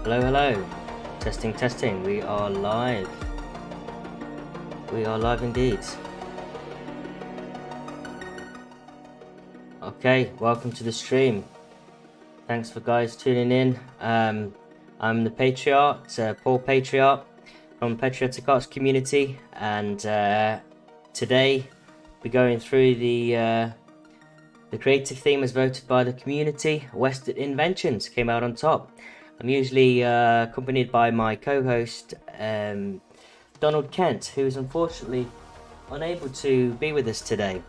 Hello, hello. Testing, testing. We are live. We are live indeed. Okay, welcome to the stream. Thanks for guys tuning in. I'm the Patriot, Paul Patriot from Patriotic Arts community, and today we're going through the creative theme as voted by the community. Western Inventions came out on top. I'm usually accompanied by my co-host Donald Kent, who is unfortunately unable to be with us today,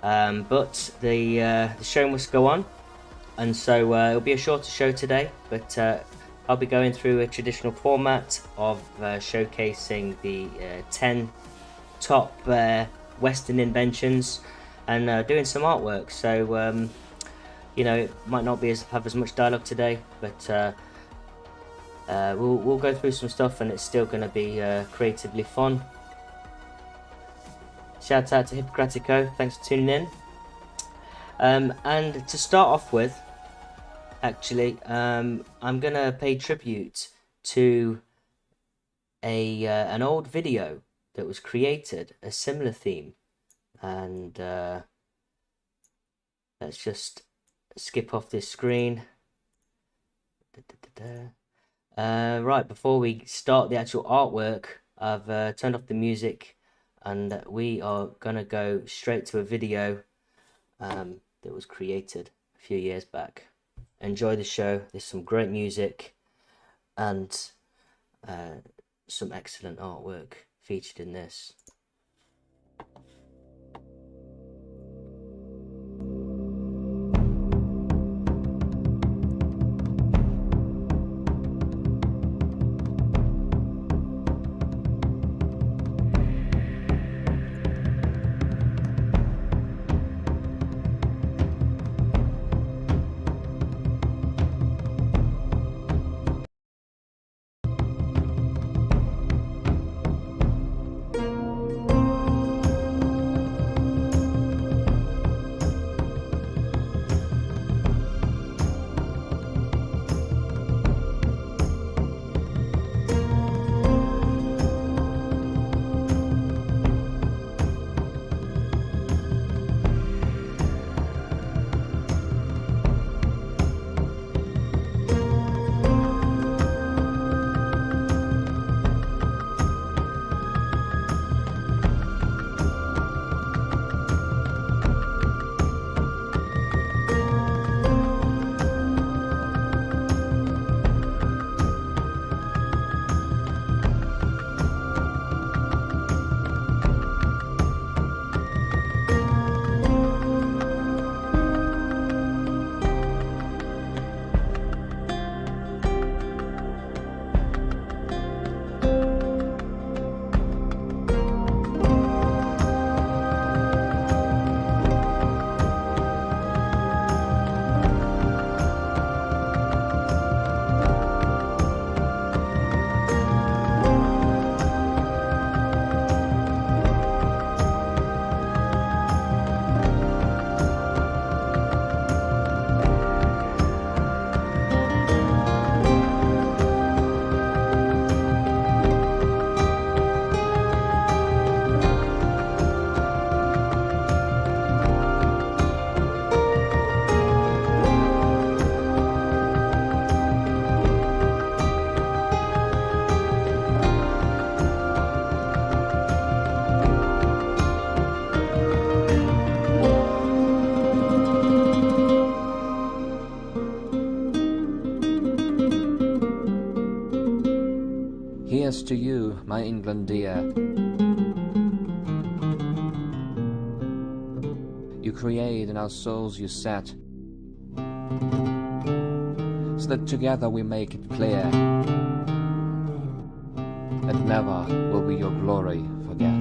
but the show must go on, and so it'll be a shorter show today, but I'll be going through a traditional format of showcasing the 10 top Western inventions and doing some artwork. So you know, it might not be have as much dialogue today, but we'll go through some stuff, and it's still going to be creatively fun. Shout out to Hippocratico, thanks for tuning in. And to start off with, actually, I'm going to pay tribute to an old video that was created, a similar theme, and let's just skip off this screen. Right, before we start the actual artwork, I've turned off the music, and we are gonna go straight to a video that was created a few years back. Enjoy the show. There's some great music and some excellent artwork featured in this. Here's to you, my England dear. You create in our souls you set, so that together we make it clear that never will we your glory forget.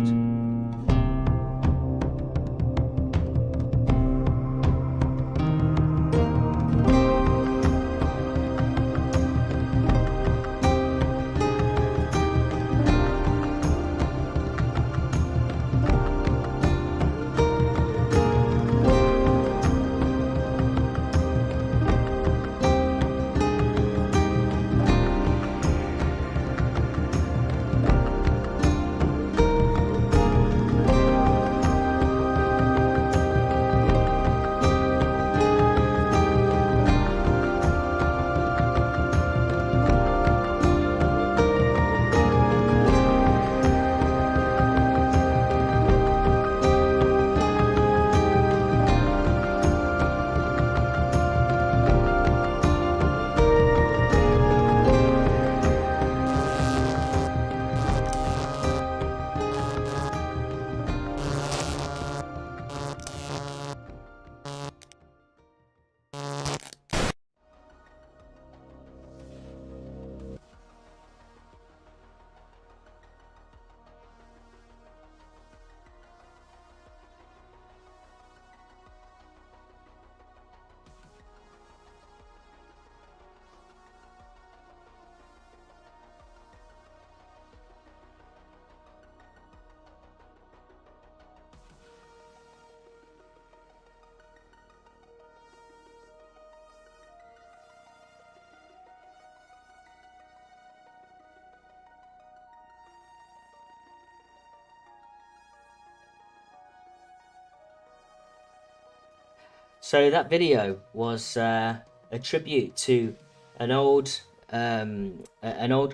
So that video was a tribute to an old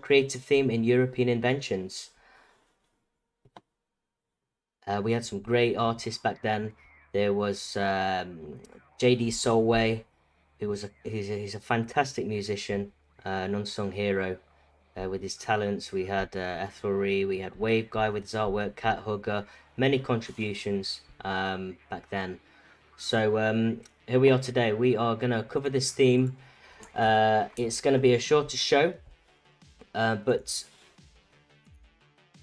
creative theme in European Inventions. We had some great artists back then. There was J.D. Solway, he's a fantastic musician, an unsung hero with his talents. We had Ethelry, we had Wave Guy with his artwork, Cat Hugger, many contributions back then. So here we are today. We are going to cover this theme. It's going to be a shorter show, but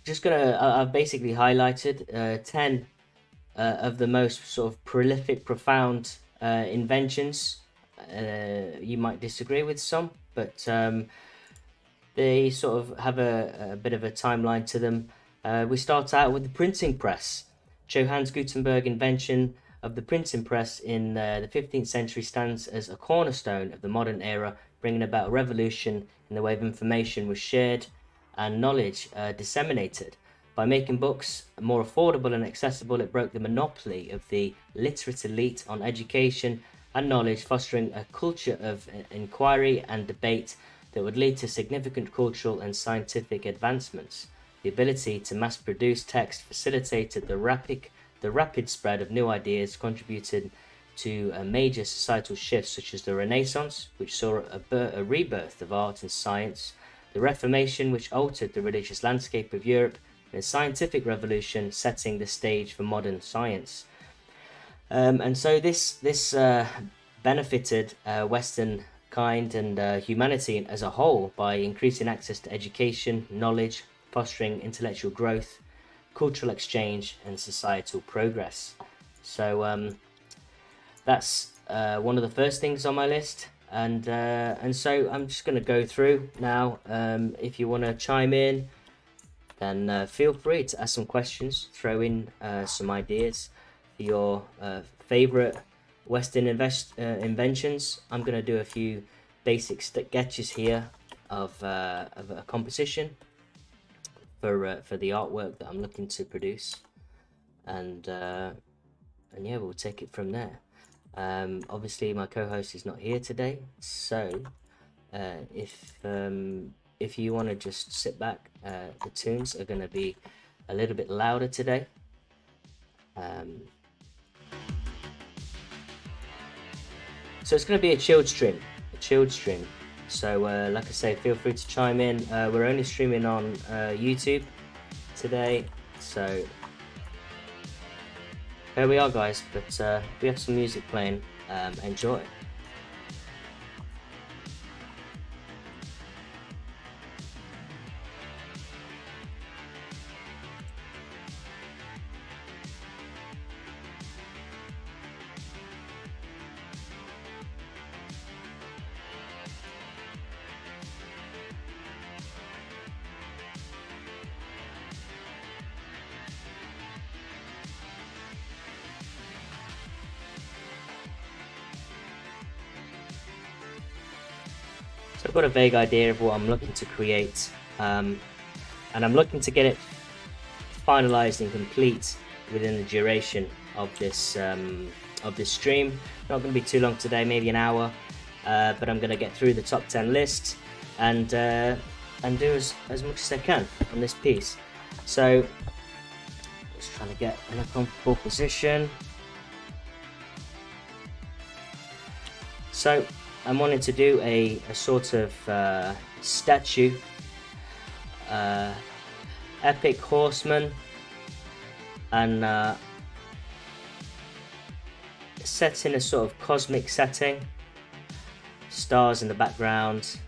just I've basically highlighted 10 of the most sort of prolific, profound inventions. You might disagree with some, but they sort of have a bit of a timeline to them. We start out with the printing press. Johannes Gutenberg's invention of the printing press in the 15th century stands as a cornerstone of the modern era, bringing about a revolution in the way of information was shared and knowledge disseminated. By making books more affordable and accessible, it broke the monopoly of the literate elite on education and knowledge, fostering a culture of inquiry and debate that would lead to significant cultural and scientific advancements. The ability to mass-produce text facilitated the rapid spread of new ideas, contributed to major societal shifts such as the Renaissance, which saw a rebirth of art and science, the Reformation, which altered the religious landscape of Europe, and the scientific revolution, setting the stage for modern science. And so this benefited Western kind and humanity as a whole by increasing access to education, knowledge, fostering intellectual growth, cultural exchange, and societal progress. So that's one of the first things on my list, and so I'm just going to go through now. If you want to chime in, then feel free to ask some questions, throw in some ideas for your favorite Western inventions. I'm going to do a few basic sketches here of a composition for the artwork that I'm looking to produce, and yeah, we'll take it from there. Obviously my co-host is not here today, so if you want to just sit back, the tunes are going to be a little bit louder today. So it's going to be a chilled stream. So like I say, feel free to chime in. We're only streaming on YouTube today, so here we are, guys. But we have some music playing. Enjoy. So I've got a vague idea of what I'm looking to create, and I'm looking to get it finalized and complete within the duration of this stream. Not going to be too long today, maybe an hour, but I'm going to get through the top 10 list and do as much as I can on this piece. So just trying to get in a comfortable position. So I'm wanting to do a sort of statue, epic horseman, and set in a sort of cosmic setting, stars in the background,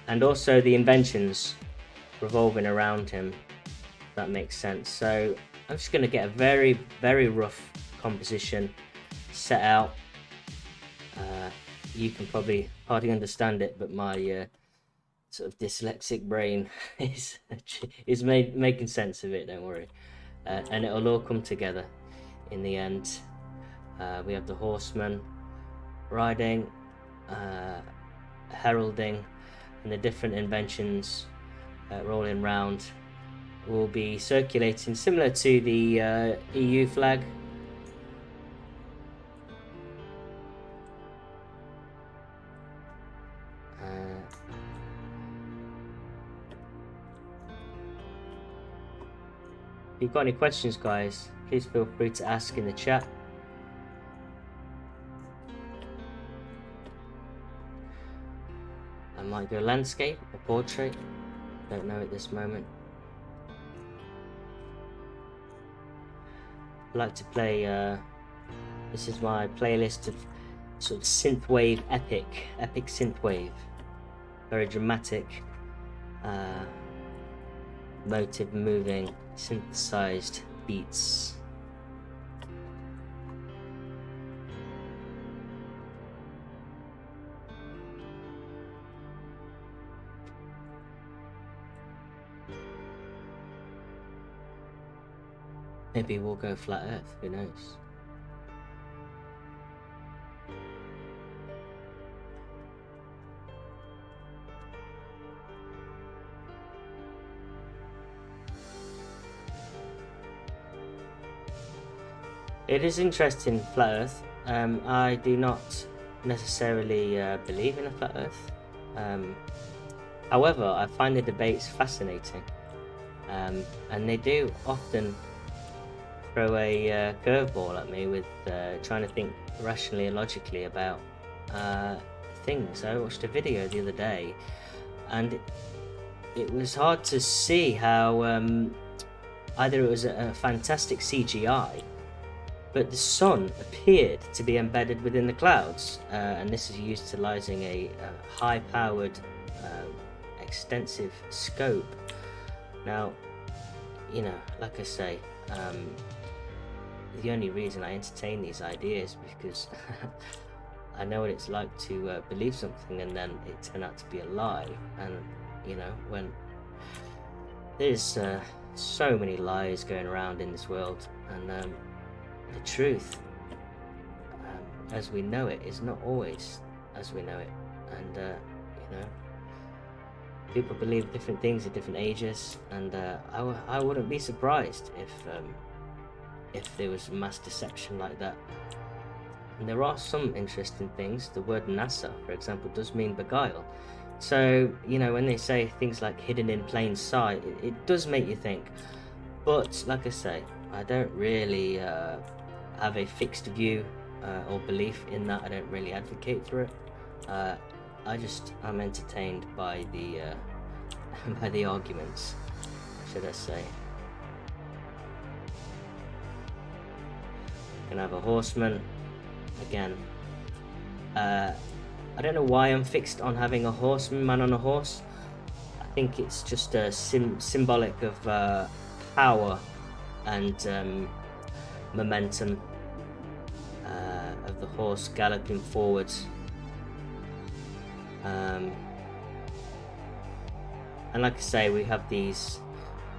and also the inventions revolving around him, if that makes sense. So I'm just going to get a very, very rough composition set out. You can probably hardly understand it, but my sort of dyslexic brain is making sense of it, don't worry. And it'll all come together in the end. We have the horseman riding, heralding, and the different inventions rolling round will be circulating, similar to the EU flag. If you've got any questions, guys, please feel free to ask in the chat. I might go landscape or portrait. Don't know at this moment. I like to play, this is my playlist of sort of synthwave epic synthwave. Very dramatic, motive moving, synthesized beats. Maybe we'll go flat earth, who knows? It is interesting, flat earth. I do not necessarily believe in a flat earth. However, I find the debates fascinating. And they do often throw a curveball at me with trying to think rationally and logically about things. I watched a video the other day, and it was hard to see how either it was a fantastic CGI, but the sun appeared to be embedded within the clouds, and this is utilizing a high-powered, extensive scope. Now, you know, like I say, the only reason I entertain these ideas is because I know what it's like to believe something and then it turn out to be a lie. And you know, when there's so many lies going around in this world, and the truth, as we know it, is not always as we know it. And you know, people believe different things at different ages, and I wouldn't be surprised if there was mass deception like that. And there are some interesting things. The word NASA, for example, does mean beguile. So, you know, when they say things like hidden in plain sight, it does make you think. But, like I say, I don't really have a fixed view or belief in that. I don't really advocate for it. I'm entertained by the by the arguments, should I say. Gonna have a horseman again. I don't know why I'm fixed on having a horseman, man on a horse. I think it's just a symbolic of power and momentum of the horse galloping forwards. And like I say, we have these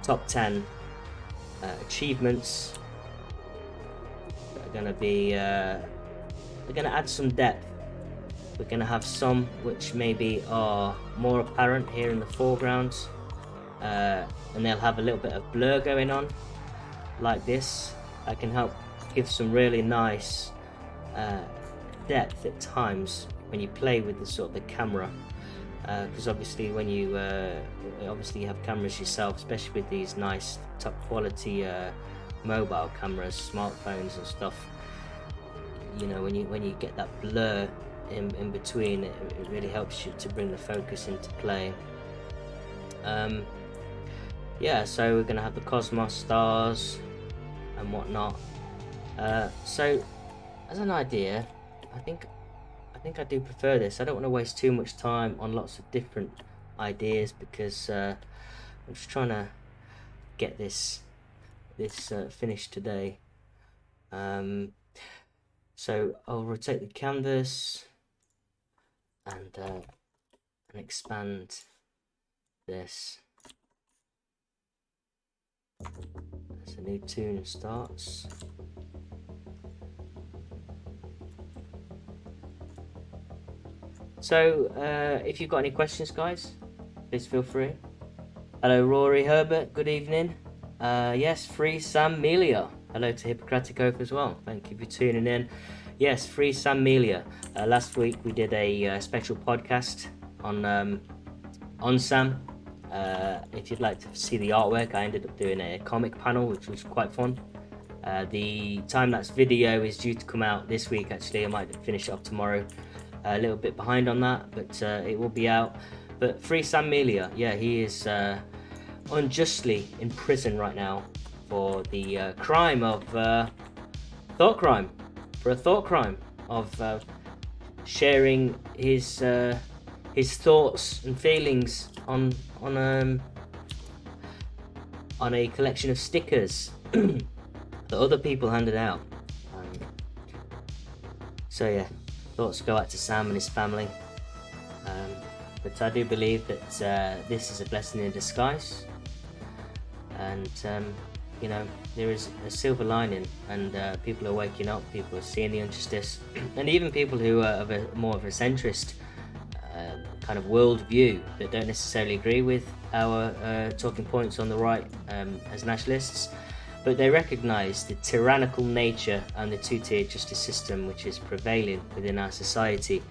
top 10 achievements that are going to be they're going to add some depth. We're going to have some which maybe are more apparent here in the foreground, and they'll have a little bit of blur going on like this. That can help give some really nice depth at times when you play with the sort of the camera, because obviously when you obviously you have cameras yourself, especially with these nice top quality mobile cameras, smartphones and stuff. You know, when you get that blur in between, it really helps you to bring the focus into play. Yeah, so we're gonna have the cosmos, stars and whatnot. So as an idea, I think I do prefer this. I don't want to waste too much time on lots of different ideas, because I'm just trying to get this finished today. So I'll rotate the canvas and expand this as a new tune starts. So if you've got any questions, guys, please feel free. Hello Rory Herbert, good evening. Yes, free Sam Melia. Hello to Hippocratic Oath as well, thank you for tuning in. Yes, free Sam Melia. Last week we did a special podcast on Sam, If you'd like to see the artwork, I ended up doing a comic panel, which was quite fun. The time-lapse video is due to come out this week. Actually, I might finish it up tomorrow. A little bit behind on that, but it will be out. But free Sam Melia. Yeah, he is unjustly in prison right now for the crime of thought crime. For a thought crime of sharing his thoughts and feelings on a collection of stickers that other people handed out. So yeah, thoughts go out to Sam and his family. But I do believe that this is a blessing in disguise, and you know, there is a silver lining, and people are waking up, people are seeing the injustice, and even people who are of more of a centrist kind of world view that don't necessarily agree with our talking points on the right as nationalists, but they recognise the tyrannical nature and the two-tier justice system which is prevailing within our society,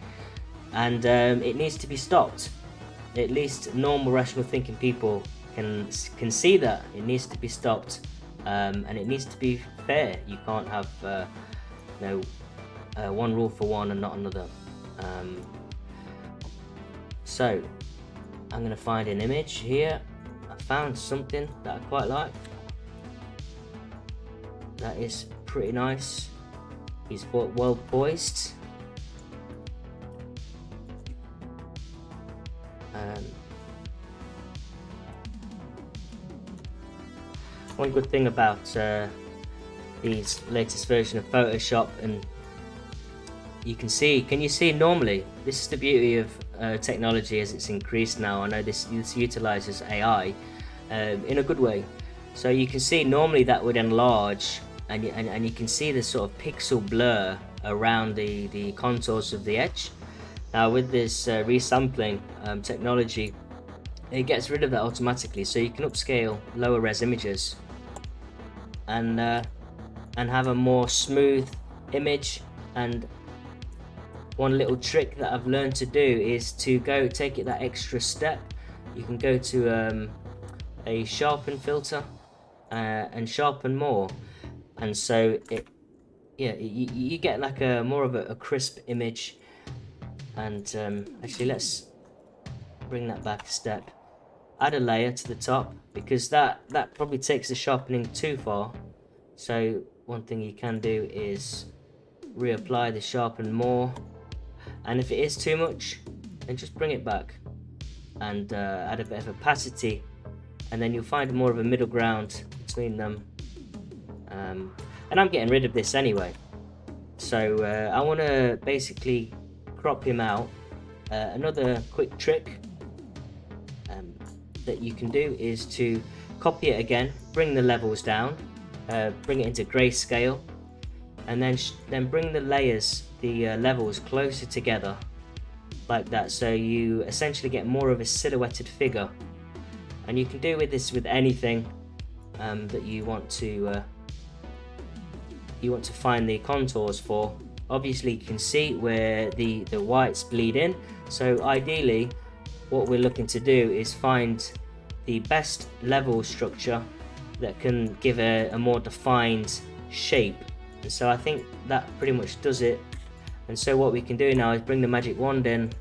and it needs to be stopped. At least normal rational thinking people can see that it needs to be stopped, and it needs to be fair. You can't have one rule for one and not another. So I'm going to find an image here. I found something that I quite like. That is pretty nice. He's well poised. One good thing about these latest version of Photoshop, and can you see normally, this is the beauty of technology as it's increased now. I know this utilizes AI in a good way. So you can see normally that would enlarge, and you can see the sort of pixel blur around the contours of the edge. Now with this resampling technology, it gets rid of that automatically, so you can upscale lower res images and have a more smooth image. And one little trick that I've learned to do is to take it that extra step. You can go to a sharpen filter and sharpen more, and so you get like a more of a crisp image. And actually, let's bring that back a step. Add a layer to the top, because that probably takes the sharpening too far. So one thing you can do is reapply the sharpen more, and if it is too much, then just bring it back and add a bit of opacity, and then you'll find more of a middle ground between them. And I'm getting rid of this anyway, so I want to basically crop him out. Another quick trick that you can do is to copy it again, bring the levels down, bring it into grayscale, and then bring the layers, the levels closer together like that, so you essentially get more of a silhouetted figure. And you can do this with anything that you want to find the contours for. Obviously you can see where the whites bleed in, so ideally what we're looking to do is find the best level structure that can give a more defined shape. And so I think that pretty much does it. And so what we can do now is bring the magic wand in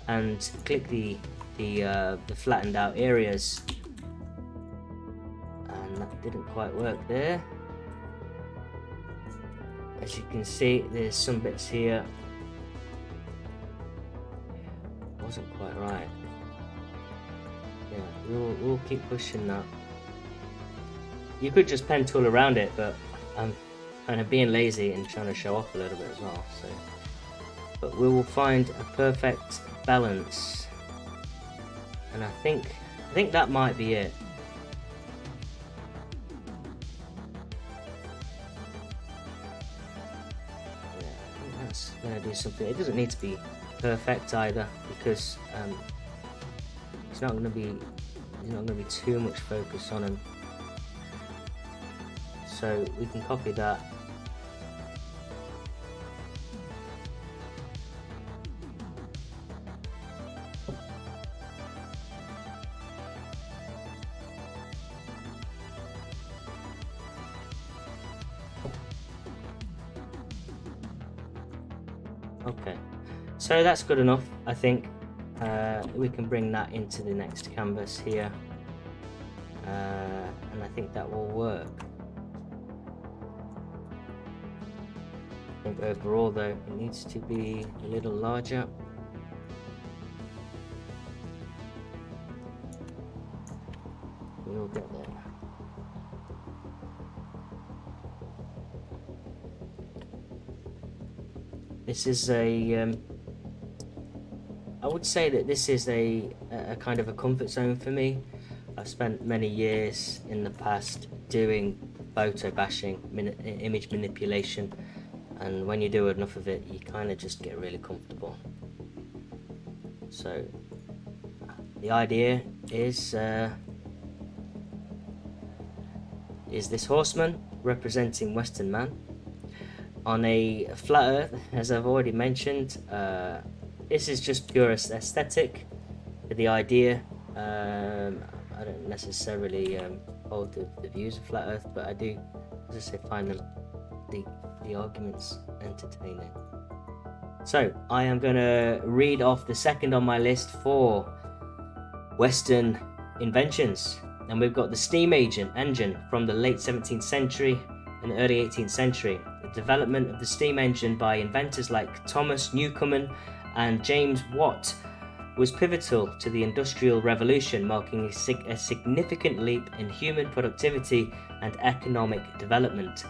and click the flattened out areas, and that didn't quite work there. As you can see, there's some bits here wasn't quite right. Yeah, we'll keep pushing that. You could just pen tool around it, but I'm kind of being lazy and trying to show off a little bit as well. So, but we will find a perfect balance, and I think that might be it. Yeah, I think that's gonna do something. It doesn't need to be perfect either, because it's not gonna be too much focus on him. So we can copy that. Okay, so that's good enough, I think. We can bring that into the next canvas here, and I think that will work. I think overall though it needs to be a little larger. We'll get there. This is a I would say that this is a kind of a comfort zone for me. I've spent many years in the past doing photo bashing, image manipulation, and when you do enough of it, you kind of just get really comfortable. So the idea is this horseman representing Western man on a flat earth, as I've already mentioned. This is just pure aesthetic. The idea, I don't necessarily hold the views of flat earth, but I do, as I say, find them the arguments entertaining. So I am going to read off the second on my list for Western Inventions, and we've got the steam engine from the late 17th century and early 18th century. The development of the steam engine by inventors like Thomas Newcomen and James Watt was pivotal to the Industrial Revolution, marking a significant leap in human productivity and economic development.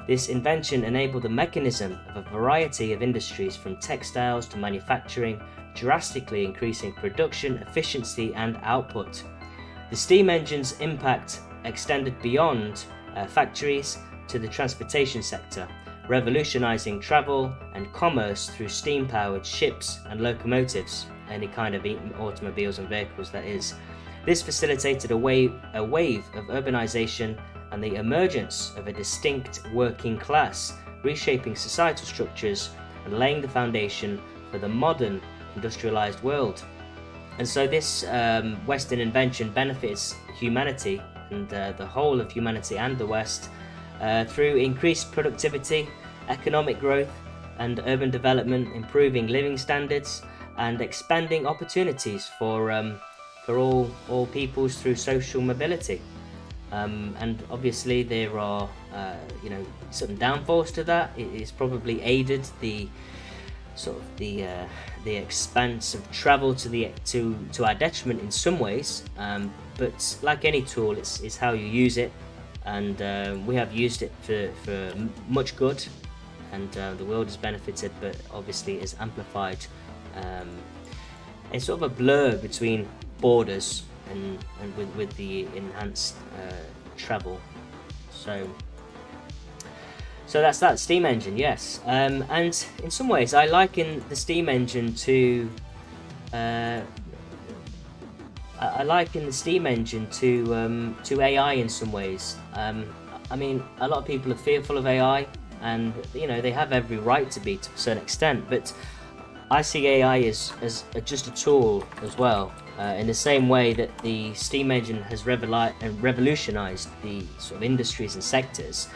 This invention enabled the mechanism of a variety of industries from textiles to manufacturing, drastically increasing production, efficiency and output. The steam engine's impact extended beyond factories to the transportation sector, revolutionizing travel and commerce through steam-powered ships and locomotives, any kind of automobiles and vehicles that is. This facilitated a wave of urbanization and the emergence of a distinct working class, reshaping societal structures and laying the foundation for the modern industrialized world. And so this Western invention benefits humanity and the whole of humanity and the West through increased productivity, economic growth and urban development, improving living standards and expanding opportunities for all peoples through social mobility. And obviously there are some downfalls to that. It's probably aided the expanse of travel to our detriment in some ways, but like any tool, it's how you use it, and we have used it for much good, and the world has benefited, but obviously it's amplified. It's sort of a blur between borders and with the enhanced travel. So that's that steam engine, yes. And in some ways, I liken the steam engine to AI in some ways. I mean, a lot of people are fearful of AI, and they have every right to be to a certain extent. But I see AI as just a tool as well. In the same way that the steam engine has revolutionized the sort of industries and sectors,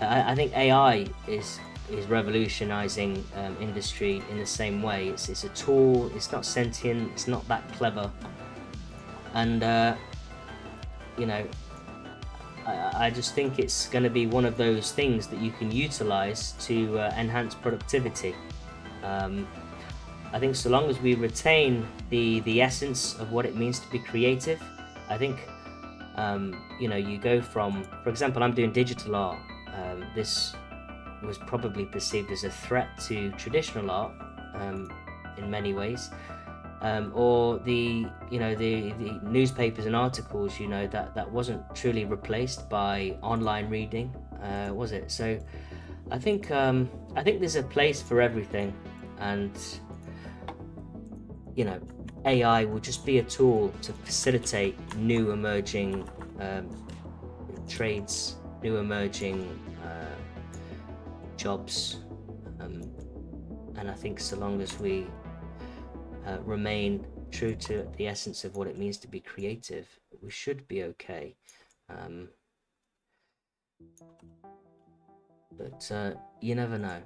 I think AI is revolutionizing industry in the same way. It's a tool. It's not sentient. It's not that clever, and I just think it's going to be one of those things that you can utilize to enhance productivity. I think so long as we retain the essence of what it means to be creative, I think you go from, for example, I'm doing digital art. This was probably perceived as a threat to traditional art in many ways, or the newspapers and articles, that wasn't truly replaced by online reading, was it? So I think there's a place for everything, and AI will just be a tool to facilitate new emerging trades, new emerging jobs, and I think so long as we remain true to the essence of what it means to be creative, we should be okay. But you never know.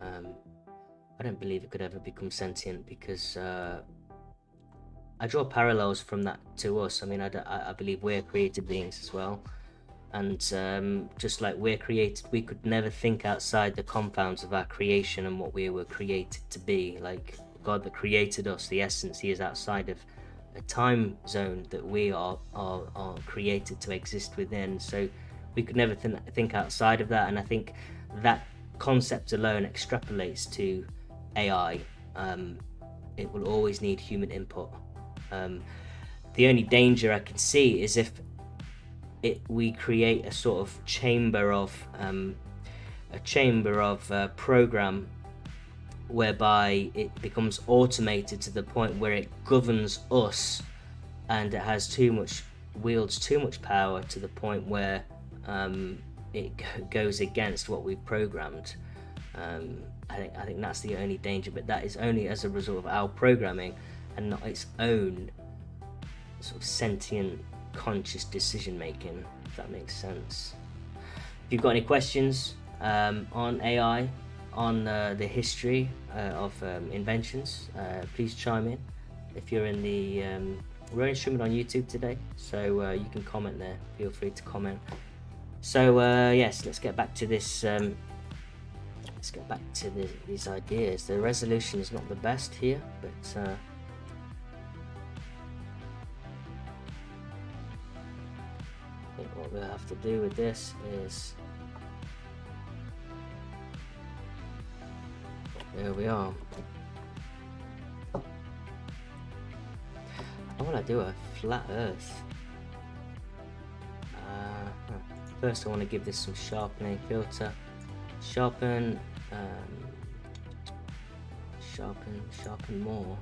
I don't believe it could ever become sentient, because I draw parallels from that to us. I mean, I believe we're created beings as well, and just like we're created, we could never think outside the confounds of our creation and what we were created to be. Like God that created us, the essence, He is outside of a time zone that we are created to exist within. So we could never think outside of that, and I think that concept alone extrapolates to AI. It will always need human input. The only danger I can see is if we create a sort of chamber of program whereby it becomes automated to the point where it governs us, and it has wields too much power to the point where it goes against what we've programmed. I think that's the only danger, but that is only as a result of our programming and not its own sort of sentient, conscious decision making, if that makes sense. If you've got any questions on AI, on the history of inventions, please chime in. If you're in the we're only streaming on YouTube today, so you can comment there. Feel free to comment. So yes, let's get back to this. Let's get back to these ideas. The resolution is not the best here, but I think what we'll have to do with this is, there we are. I want to do a flat earth. First I want to give this some sharpening. Filter, sharpen, sharpen more,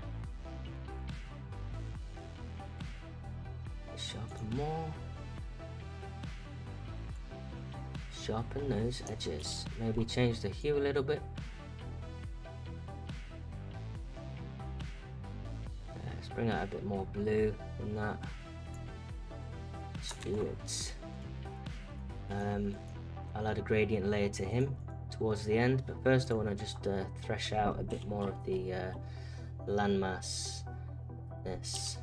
sharpen more, sharpen those edges. Maybe change the hue a little bit. Let's bring out a bit more blue than that. Let's do it. I'll add a gradient layer to him towards the end, but first I want to just thresh out a bit more of the landmass. This.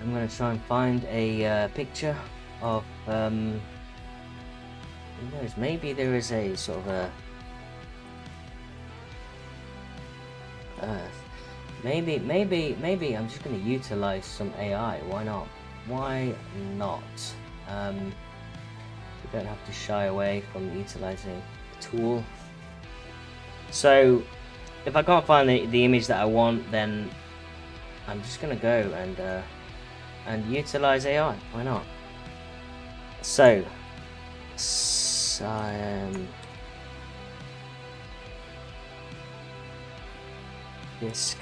I'm going to try and find a picture of, who knows, maybe there is a sort of a Earth. maybe I'm just going to utilize some AI. Why not? Why not? We don't have to shy away from utilizing a tool. So if I can't find the image that I want, then I'm just going to go and utilize AI. Why not? So disk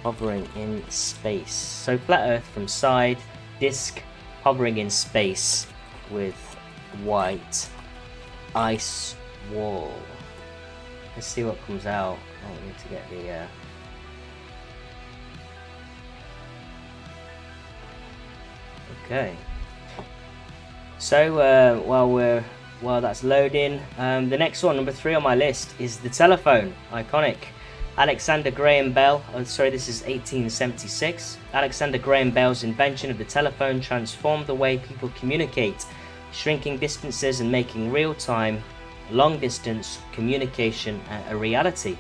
hovering in space. So flat Earth from side, disk hovering in space with white ice wall. Let's see what comes out. Oh, I need to get the okay. So while that's loading, the next one, number 3 on my list, is the telephone. Iconic. Alexander Graham Bell. Oh, sorry, this is 1876. Alexander Graham Bell's invention of the telephone transformed the way people communicate, shrinking distances and making real-time, long-distance communication a reality.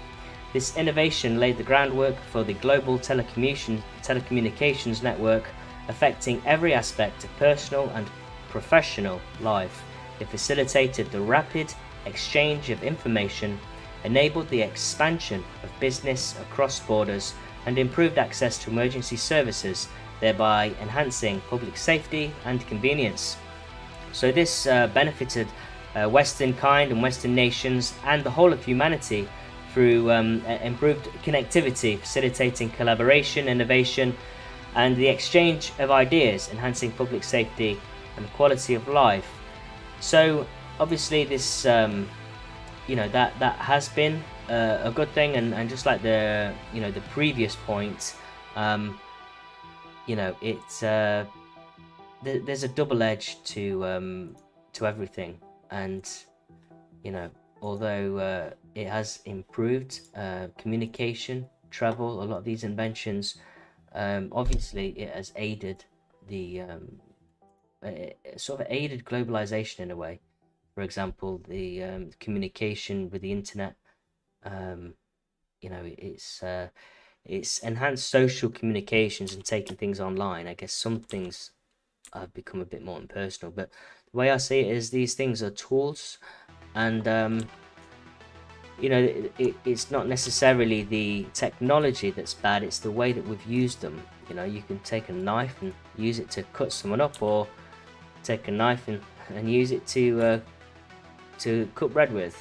This innovation laid the groundwork for the global telecommunications network, affecting every aspect of personal and professional life. It facilitated the rapid exchange of information, enabled the expansion of business across borders, and improved access to emergency services, thereby enhancing public safety and convenience. So this benefited Western kind and Western nations and the whole of humanity through improved connectivity, facilitating collaboration, innovation, and the exchange of ideas, enhancing public safety and the quality of life. So obviously this that has been a good thing, and just like the the previous point, it's there's a double edge to everything, and although it has improved communication, travel, a lot of these inventions, obviously it has aided the it sort of aided globalization in a way. For example, the communication with the internet, it's enhanced social communications and taking things online. I guess some things have become a bit more impersonal, but the way I see it is these things are tools, and it's not necessarily the technology that's bad, it's the way that we've used them. You can take a knife and use it to cut someone up, or take a knife and use it to cook bread with,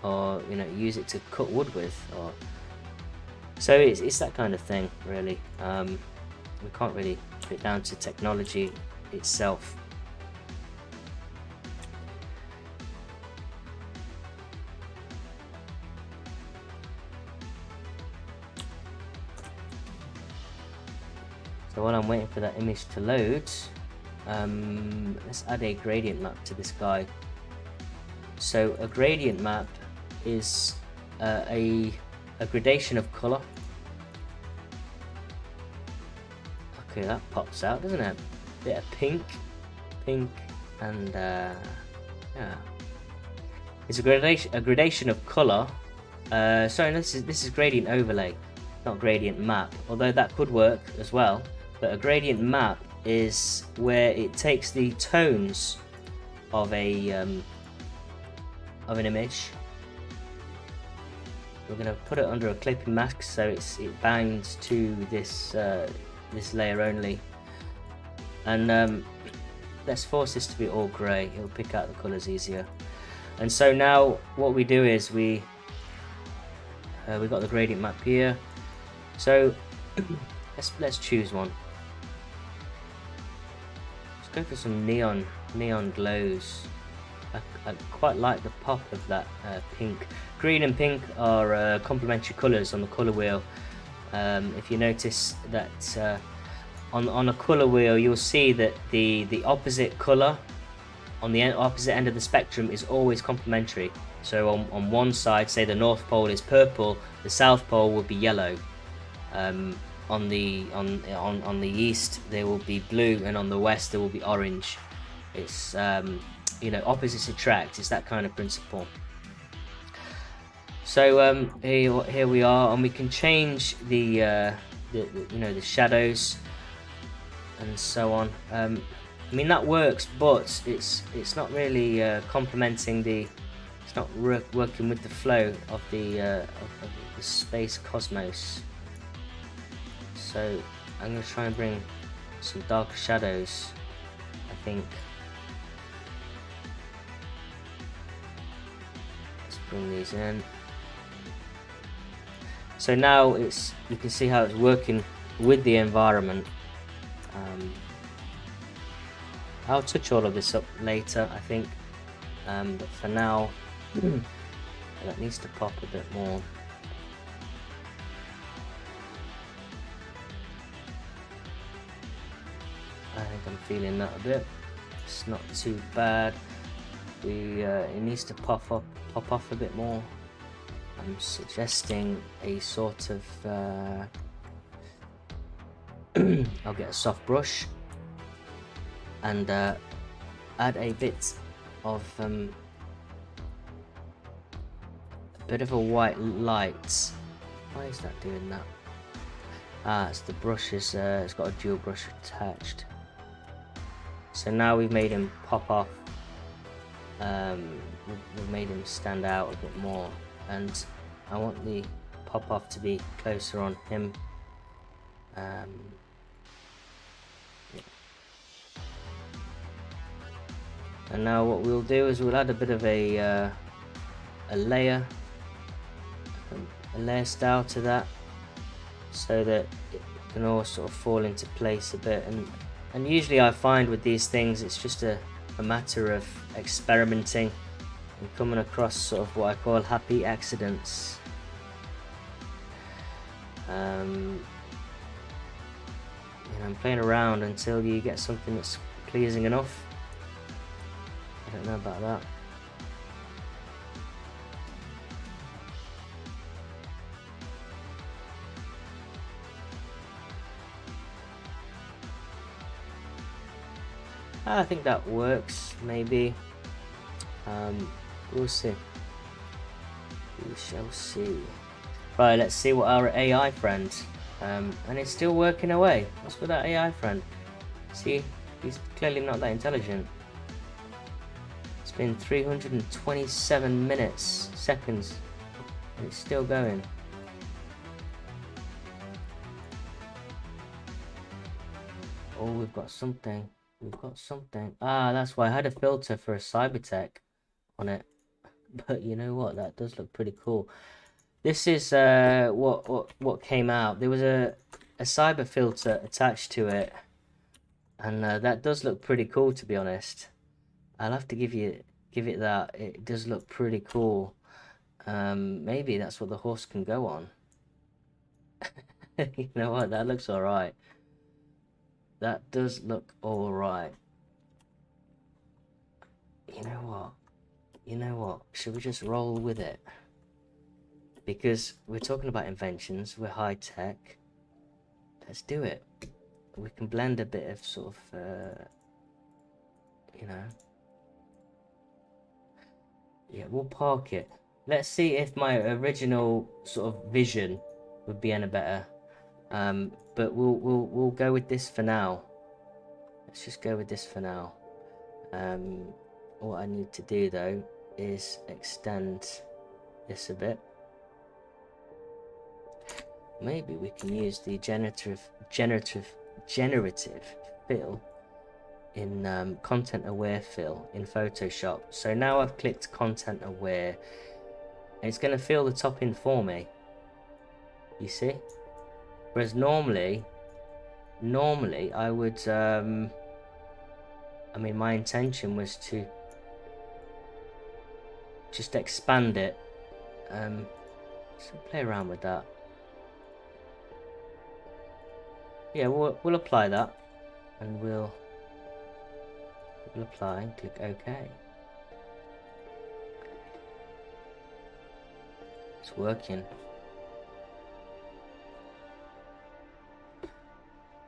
or use it to cut wood with, or so it's that kind of thing, really. We can't really put it down to technology itself. So while I'm waiting for that image to load, let's add a gradient map to this guy. So a gradient map is a gradation of color. Okay, that pops out, doesn't it? Bit of pink, and yeah, it's a gradation of color. Sorry, this is gradient overlay, not gradient map. Although that could work as well, but a gradient map is where it takes the tones of an image. We're going to put it under a clipping mask so it bangs to this this layer only, and let's force this to be all grey. It'll pick out the colours easier. And so now what we do is we've got the gradient map here. So let's choose one. Let's go for some neon glows. I quite like the pop of that pink. Green and pink are complementary colours on the colour wheel. If you notice that on a colour wheel, you'll see that the opposite colour on the opposite end of the spectrum is always complementary. So on one side, say the North Pole is purple, the South Pole will be yellow. On the east there will be blue, and on the west there will be orange. It's opposites attract. It's that kind of principle. So here we are, and we can change the you know, the shadows and so on. I mean, that works, but it's not really complementing the. It's not working with the flow of the space cosmos. So I'm going to try and bring some darker shadows, I think. Let's bring these in. So now you can see how it's working with the environment. I'll touch all of this up later, I think, but for now that needs to pop a bit more. I think I'm feeling that a bit. It's not too bad. It needs to pop off a bit more. I'm suggesting a sort of I'll get a soft brush and add a bit of a bit of a white light. Why is that doing that? It's the brush it's got a dual brush attached. So now we've made him pop off. We've made him stand out a bit more, and I want the pop off to be closer on him. Yeah. And now what we'll do is we'll add a bit of a layer style to that, so that it can all sort of fall into place a bit. And usually I find with these things it's just a matter of experimenting and coming across sort of what I call happy accidents. You know, I'm playing around until you get something that's pleasing enough. I don't know about that. I think that works, maybe. We'll see. We shall see. Right, let's see what our AI friend. And it's still working away. What's with that AI friend? See, he's clearly not that intelligent. It's been 327 seconds, and it's still going. Oh, we've got something. We've got something. Ah, that's why I had a filter for a Cybertech on it. But you know what? That does look pretty cool. This is what came out. There was a cyber filter attached to it, and that does look pretty cool, to be honest. I'll have to give it that. It does look pretty cool. Maybe that's what the horse can go on. You know what? That looks all right. That does look all right. You know what? You know what? Should we just roll with it? Because we're talking about inventions, we're high tech. Let's do it. We can blend a bit of sort of, you know. Yeah, we'll park it. Let's see if my original sort of vision would be any better. But we'll go with this for now. Let's just go with this for now. What I need to do though is extend this a bit. Maybe we can use the generative fill in content aware fill in Photoshop. So now I've clicked content aware, and it's going to fill the top in for me. You see? Whereas normally I would I mean, my intention was to just expand it. So play around with that. Yeah, we'll apply that, and we'll apply and click OK. It's working.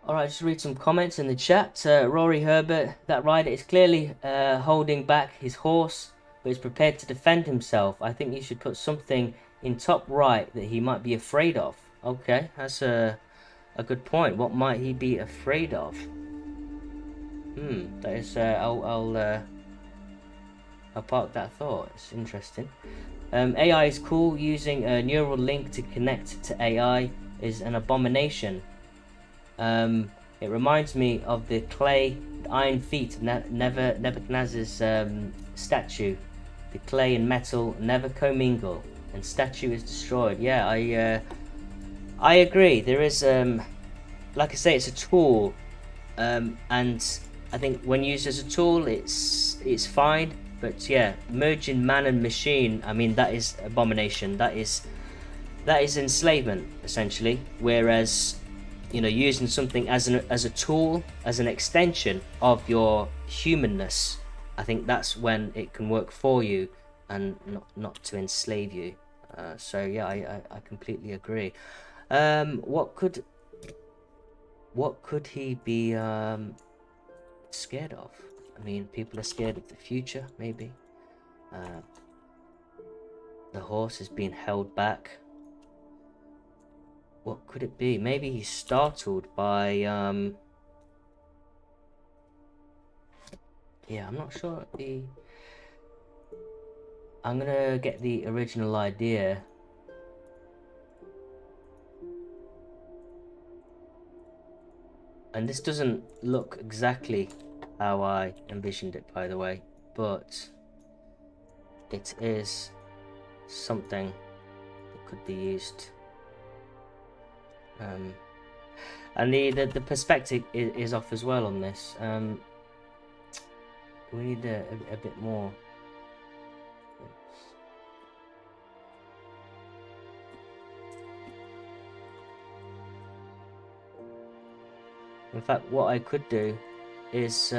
Alright, just read some comments in the chat. Rory Herbert, that rider is clearly holding back his horse, but is prepared to defend himself. I think you should put something in top right that he might be afraid of. Okay, that's a good point. What might he be afraid of? That is. I'll park that thought. It's interesting. AI is cool. Using a neural link to connect to AI is an abomination. It reminds me of the clay, iron feet of Nebuchadnezzar's statue. The clay and metal never commingle, and statue is destroyed. Yeah, I agree. There is, like I say, it's a tool, and I think when used as a tool, it's fine. But yeah, merging man and machine, I mean, that is abomination. That is enslavement, essentially. Whereas, you know, using something as a tool, as an extension of your humanness, I think that's when it can work for you and not to enslave you. So yeah, I completely agree. What could he be scared of? I mean, people are scared of the future, maybe. The horse is being held back. What could it be? Maybe he's startled by yeah, I'm not sure. I'm gonna get the original idea. And this doesn't look exactly how I envisioned it, by the way, but it is something that could be used. And the perspective is off as well on this. We need a bit more. In fact, what I could do is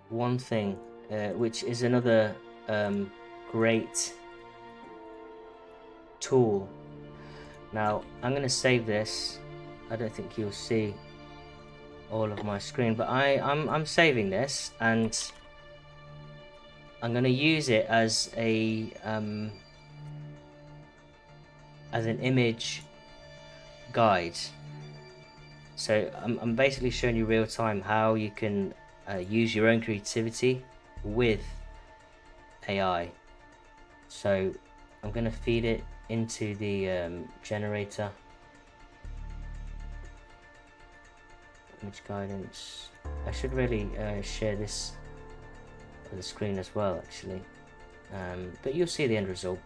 one thing, which is another great tool. Now I'm going to save this. I don't think you'll see all of my screen, but I'm saving this, and I'm going to use it as a as an image guide. So I'm basically showing you real time how you can use your own creativity with AI. So I'm going to feed it into the generator. Image guidance. I should really share this on the screen as well, actually. But you'll see the end result.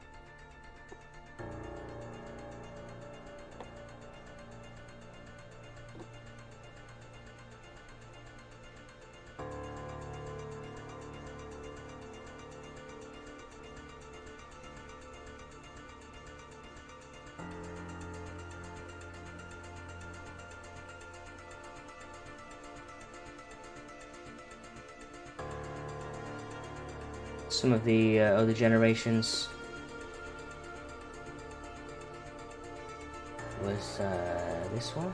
Some of the other generations was this one,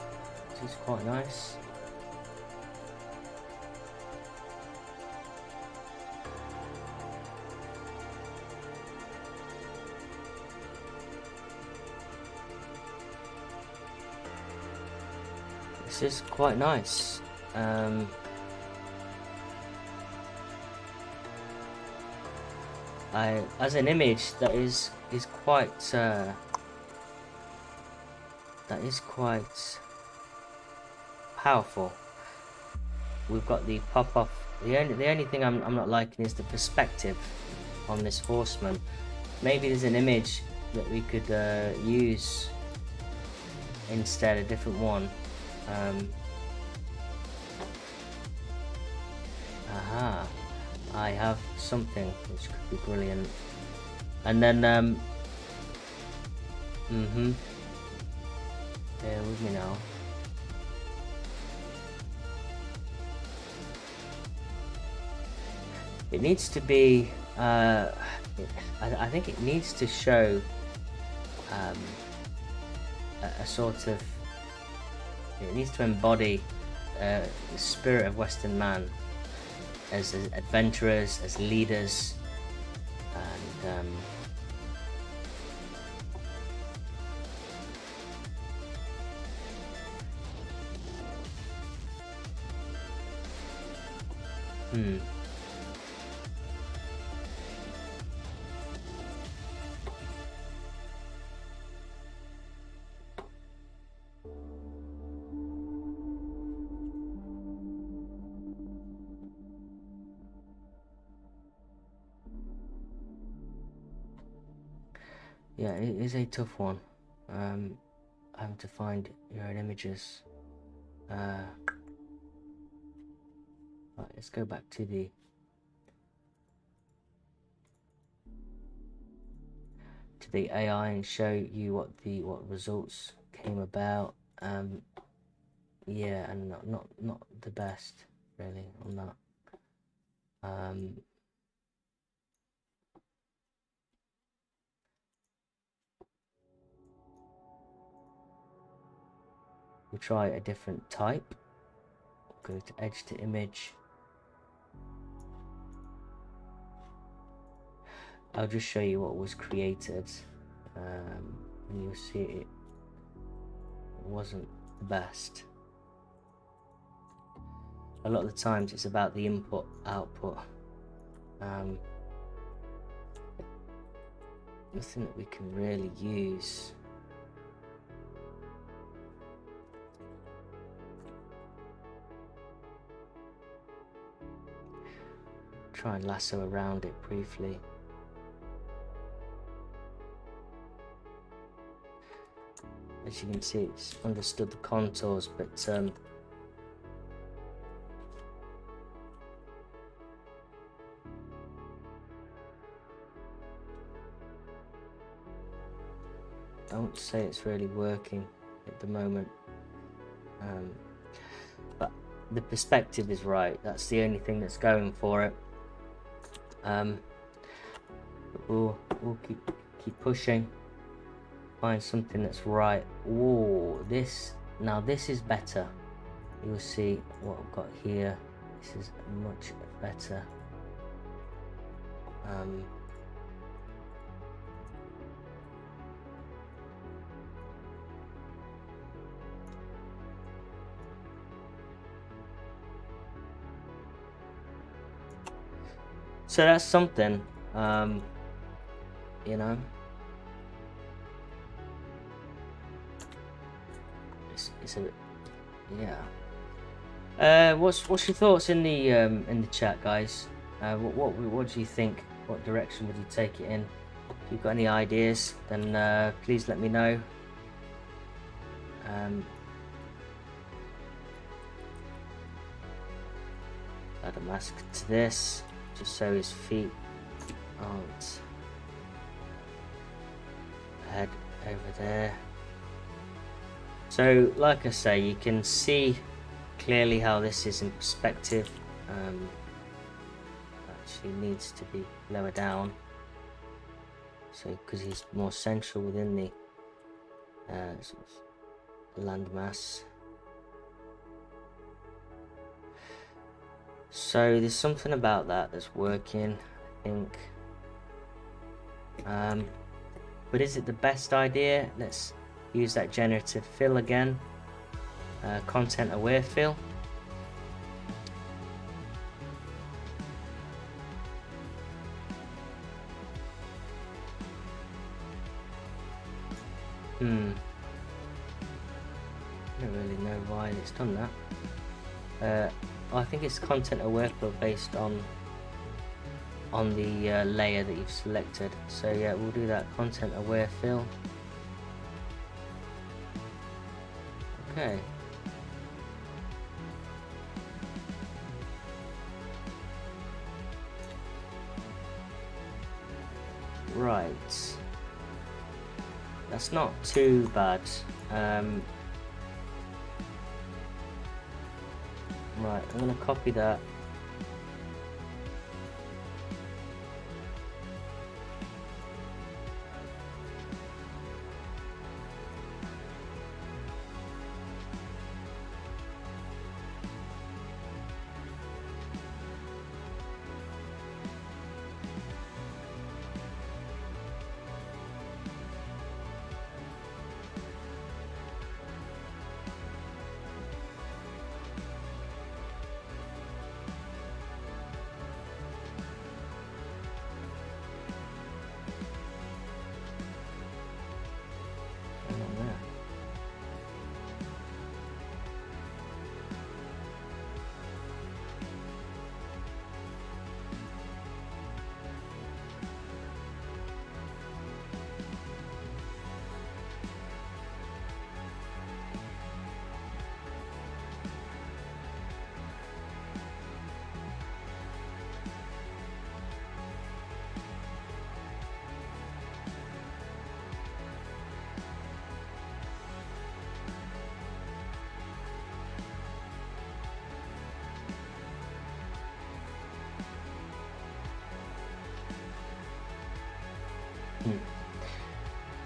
which is quite nice. This is quite nice. As an image, that is quite powerful. We've got the pop off. The only thing I'm not liking is the perspective on this horseman. Maybe there's an image that we could use instead, a different one. Aha. I have something which could be brilliant. And then bear with me now. It needs to be I think it needs to show a sort of, it needs to embody the spirit of Western man. as adventurers, as leaders, and yeah, it is a tough one. Having to find your own images. Right, let's go back to the AI and show you what results came about. Yeah, and not the best really on that. We'll try a different type. Go to edge to image. I'll just show you what was created, and you'll see it wasn't the best. A lot of the times it's about the input output. Nothing that we can really use. Try and lasso around it briefly. As you can see, it's understood the contours, but I won't say it's really working at the moment. But the perspective is right. That's the only thing that's going for it. But we'll keep pushing. Find something that's right. Whoa, this is better. You'll see what I've got here. This is much better. So that's something, you know. It's a, yeah. What's your thoughts in the chat, guys? What do you think? What direction would you take it in? If you've got any ideas, then please let me know. Add a mask to this, just so his feet aren't head over there. So, like I say, you can see clearly how this is in perspective. Actually needs to be lower down, so because he's more central within the sort of landmass. So there's something about that that's working, I think. But is it the best idea? Let's use that generative fill again. Content aware fill. I don't really know why it's done that. I think it's content aware fill based on the layer that you've selected. So yeah, we'll do that content aware fill. Okay. Right. That's not too bad. Right, I'm going to copy that.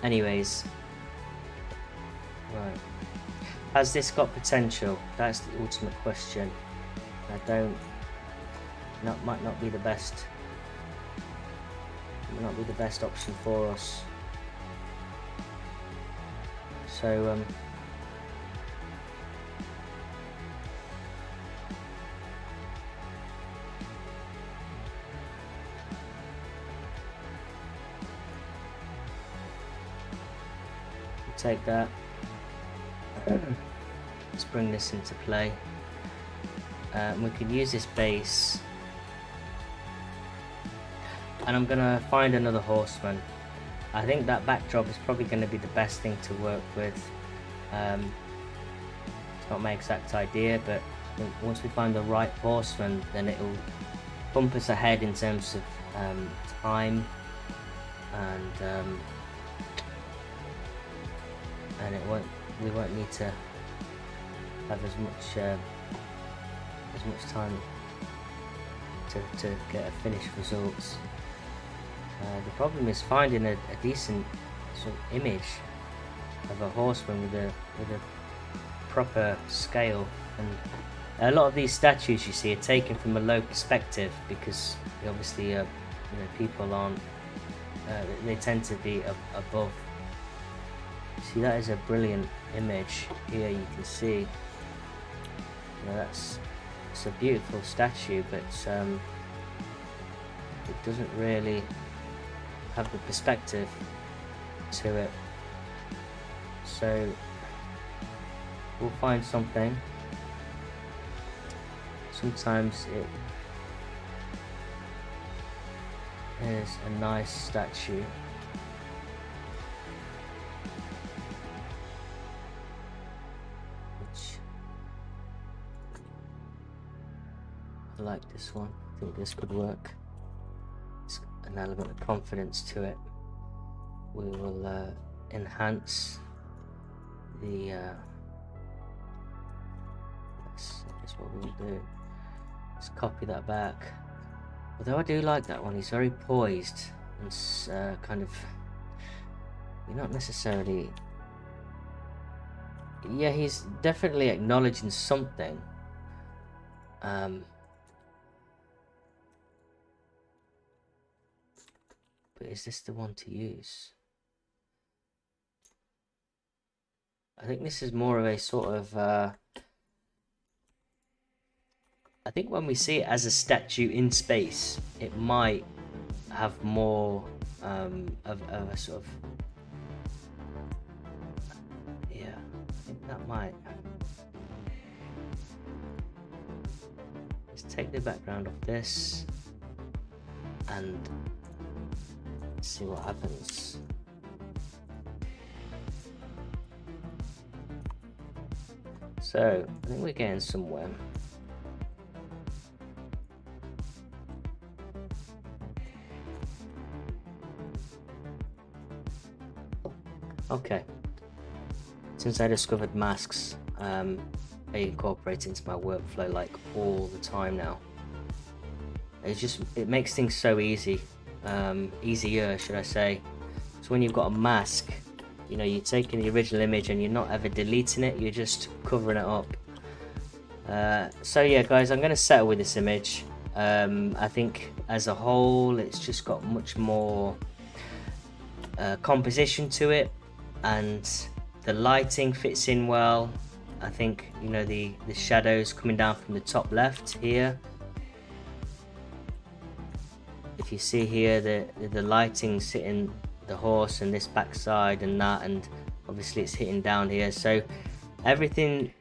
Anyways, right. Has this got potential? That's the ultimate question. Might not be the best. Might not be the best option for us. So take that. Let's bring this into play. We can use this base, and I'm gonna find another horseman. I think that backdrop is probably going to be the best thing to work with. It's not my exact idea, but I think once we find the right horseman, then it'll bump us ahead in terms of time, and we won't need to have as much time to get a finished results. The problem is finding a decent sort of image of a horseman with a proper scale, and a lot of these statues you see are taken from a low perspective because obviously people aren't they tend to be above. See, that is a brilliant image here. You can see it's a beautiful statue, but it doesn't really have the perspective to it, so we'll find something. Sometimes it is a nice statue, which I like this one. I think this could work. An element of confidence to it. We will enhance the that's what we'll do. Let's copy that back. Although I do like that one, he's very poised and kind of, you're not necessarily, yeah, he's definitely acknowledging something. But is this the one to use? I think this is more of a sort of I think when we see it as a statue in space, it might have more of a sort of, yeah, I think that might. Let's take the background of this and see what happens. So I think we're getting somewhere. Okay, since I discovered masks, I incorporate into my workflow like all the time now. It makes things so easy. Easier, should I say. So when you've got a mask, you're taking the original image and you're not ever deleting it, you're just covering it up. So yeah guys, I'm going to settle with this image. I think as a whole it's just got much more composition to it, and the lighting fits in well. I think the shadows coming down from the top left here. If you see here, the lighting's hitting the horse and this backside and that, and obviously it's hitting down here, so everything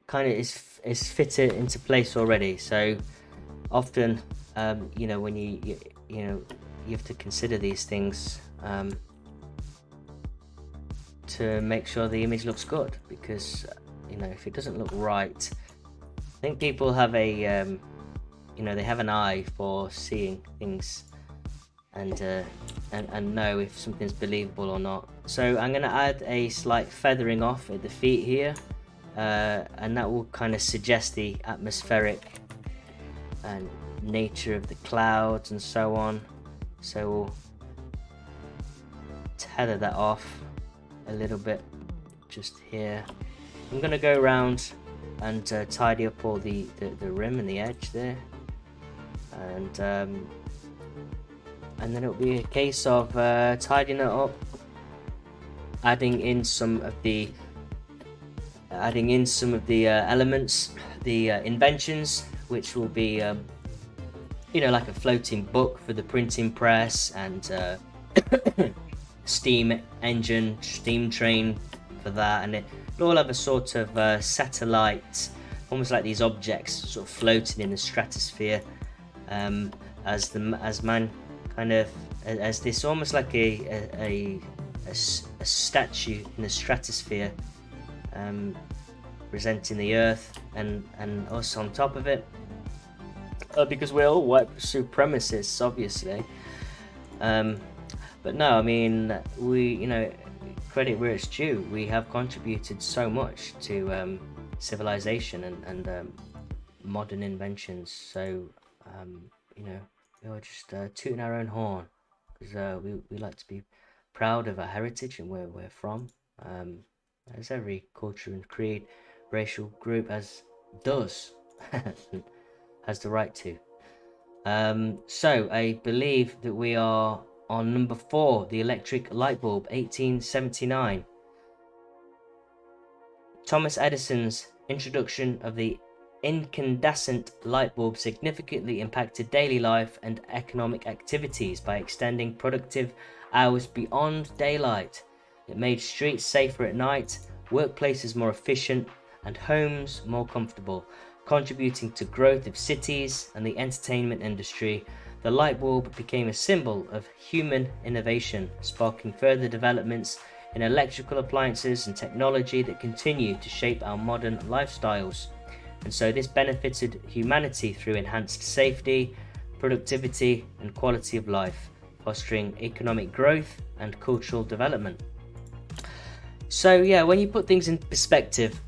kind of is fitted into place already. So often when you have to consider these things to make sure the image looks good, because if it doesn't look right, I think people have a they have an eye for seeing things and know if something's believable or not. So I'm going to add a slight feathering off at the feet here, and that will kind of suggest the atmospheric and nature of the clouds and so on. So tether that off a little bit just here. I'm gonna go around and tidy up all the rim and the edge there, and then it'll be a case of tidying it up, adding in some of the elements, the inventions, which will be you know, like a floating book for the printing press, and steam engine, steam train for that, and it'll all have a sort of satellite, almost like these objects sort of floating in the stratosphere, as man kind of as this, almost like a statue in the stratosphere, presenting the Earth and us on top of it, because we're all white supremacists, obviously. But no, I mean, we, you know, credit where it's due. We have contributed so much to civilization and modern inventions. So you know, we're just tooting our own horn, because we like to be proud of our heritage and where we're from, as every culture and creed, racial group has the right to. So I believe that we are on number 4, the electric light bulb, 1879. Thomas Edison's introduction of the incandescent light bulb significantly impacted daily life and economic activities by extending productive hours beyond daylight. It made streets safer at night, workplaces more efficient, and homes more comfortable, contributing to growth of cities and the entertainment industry. The light bulb became a symbol of human innovation, sparking further developments in electrical appliances and technology that continue to shape our modern lifestyles. And so this benefited humanity through enhanced safety, productivity, and quality of life, fostering economic growth and cultural development. So yeah, when you put things in perspective,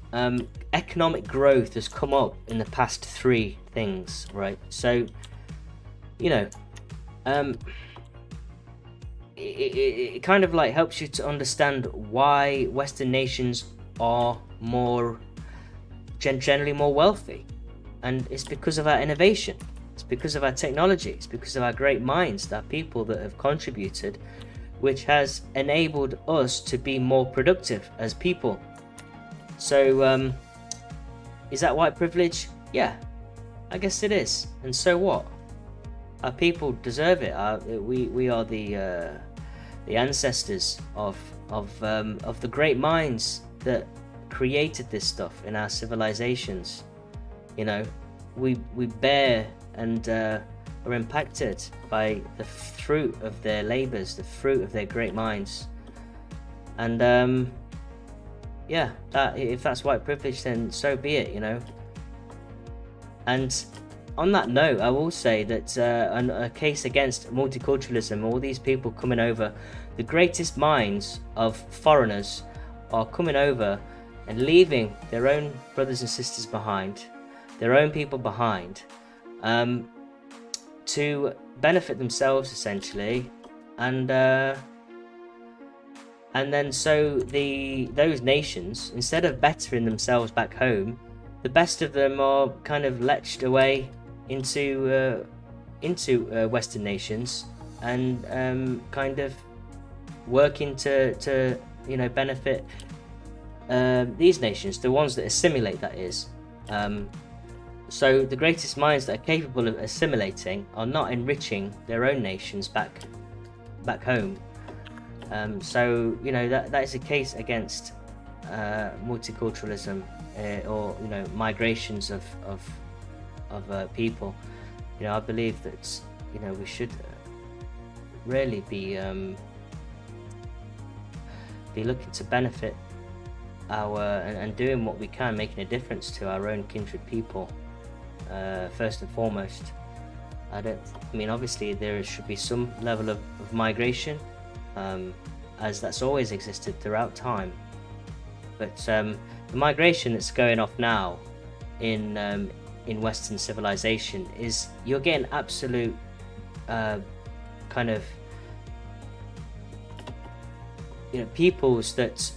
economic growth has come up in the past 3 things, right? So, you know, it kind of like helps you to understand why Western nations are more generally more wealthy, and it's because of our innovation, it's because of our technology, it's because of our great minds, that people that have contributed, which has enabled us to be more productive as people. So is that white privilege? Yeah, I guess it is. And so what? Our people deserve it. We are the ancestors of the great minds that created this stuff in our civilizations. You know, we bear and are impacted by the fruit of their labors, the fruit of their great minds. And yeah, that, if that's white privilege, then so be it, you know. And on that note, I will say that a case against multiculturalism, all these people coming over, the greatest minds of foreigners are coming over and leaving their own brothers and sisters behind, their own people behind, to benefit themselves, essentially. And then so those nations, instead of bettering themselves back home, the best of them are kind of leached away into Western nations, and kind of working to you know, benefit these nations, the ones that assimilate, that is. So the greatest minds that are capable of assimilating are not enriching their own nations back home. So you know, that is a case against multiculturalism, or you know, migrations of people. You know, I believe that, you know, we should really be looking to benefit our and doing what we can, making a difference to our own kindred people, first and foremost. I mean, obviously there should be some level of migration, as that's always existed throughout time. But the migration that's going off now in Western civilization is, you're getting absolute kind of peoples that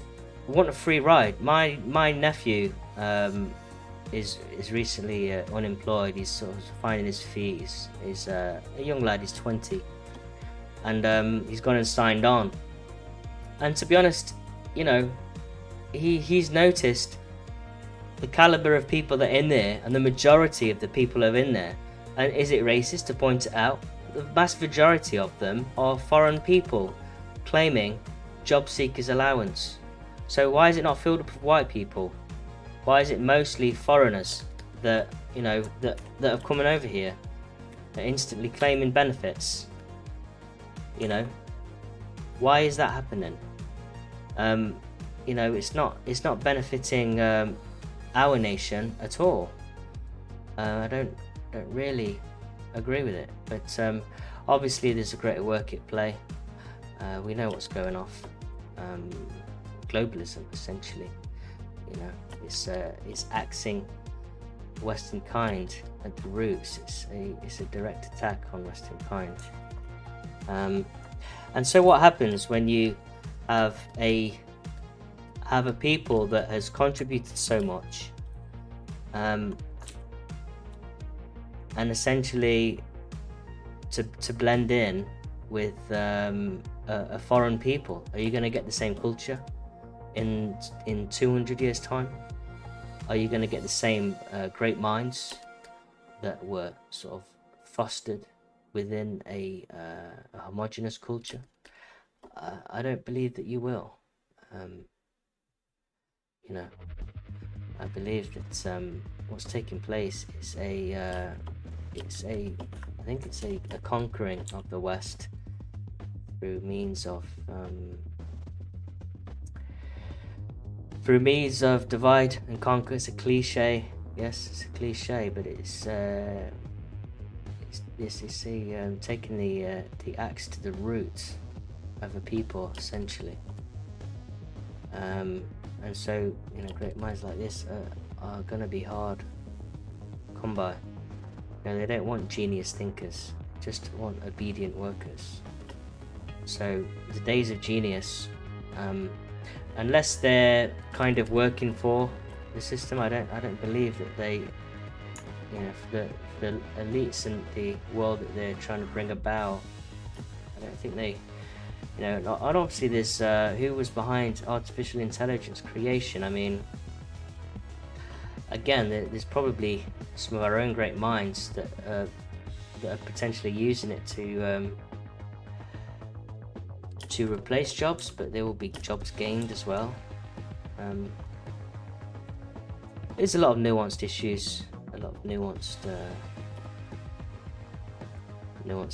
want a free ride. My nephew is recently unemployed. He's sort of finding his feet. He's a young lad. He's 20, and he's gone and signed on. And to be honest, he's noticed the caliber of people that are in there, and the majority of the people are in there. And is it racist to point it out? The vast majority of them are foreign people claiming job seekers allowance. So why is it not filled up with white people? Why is it mostly foreigners that that are coming over here, that are instantly claiming benefits? Why is that happening? It's not benefiting our nation at all. I don't really agree with it, but obviously there's a greater work at play. We know what's going off. Globalism, essentially. It's axing Western kind at the roots. It's a direct attack on Western kind. And so what happens when you have a people that has contributed so much, and essentially to blend in with a foreign people? Are you going to get the same culture in 200 years time? Are you going to get the same great minds that were sort of fostered within a homogeneous culture? I don't believe that you will. I believe that what's taking place is I think it's a conquering of the West through means of divide and conquer. It's a cliche. Yes, it's a cliche, but it's taking the axe to the root of a people, essentially. And so great minds like this are gonna be hard to come by. They don't want genius thinkers, just want obedient workers. So the days of genius, unless they're kind of working for the system, I don't believe that they, for the elites and the world that they're trying to bring about, I don't think they, and obviously there's who was behind artificial intelligence creation. I mean, again, there's probably some of our own great minds that are potentially using it to replace jobs, but there will be jobs gained as well. There's a lot of nuanced issues, a lot of nuanced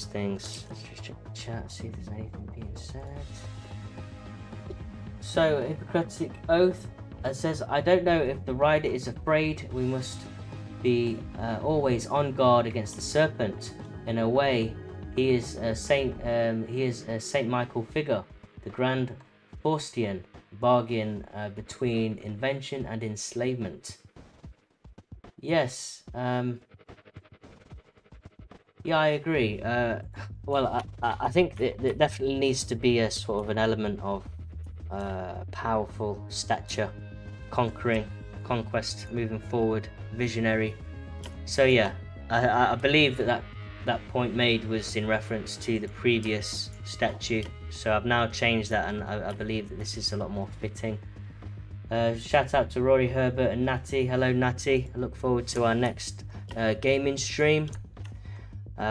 things. Let's just check the chat, see if there's anything being said. So, Hippocratic Oath says, I don't know if the rider is afraid. We must be always on guard against the serpent. In a way, he is a Saint Michael figure, the grand Faustian bargain between invention and enslavement. Yes. Yeah, I agree. Well, I think there definitely needs to be a sort of an element of powerful stature, conquest, moving forward, visionary. So yeah, I believe that point made was in reference to the previous statue. So I've now changed that, and I believe that this is a lot more fitting. Shout out to Rory Herbert and Natty. Hello Natty. I look forward to our next gaming stream.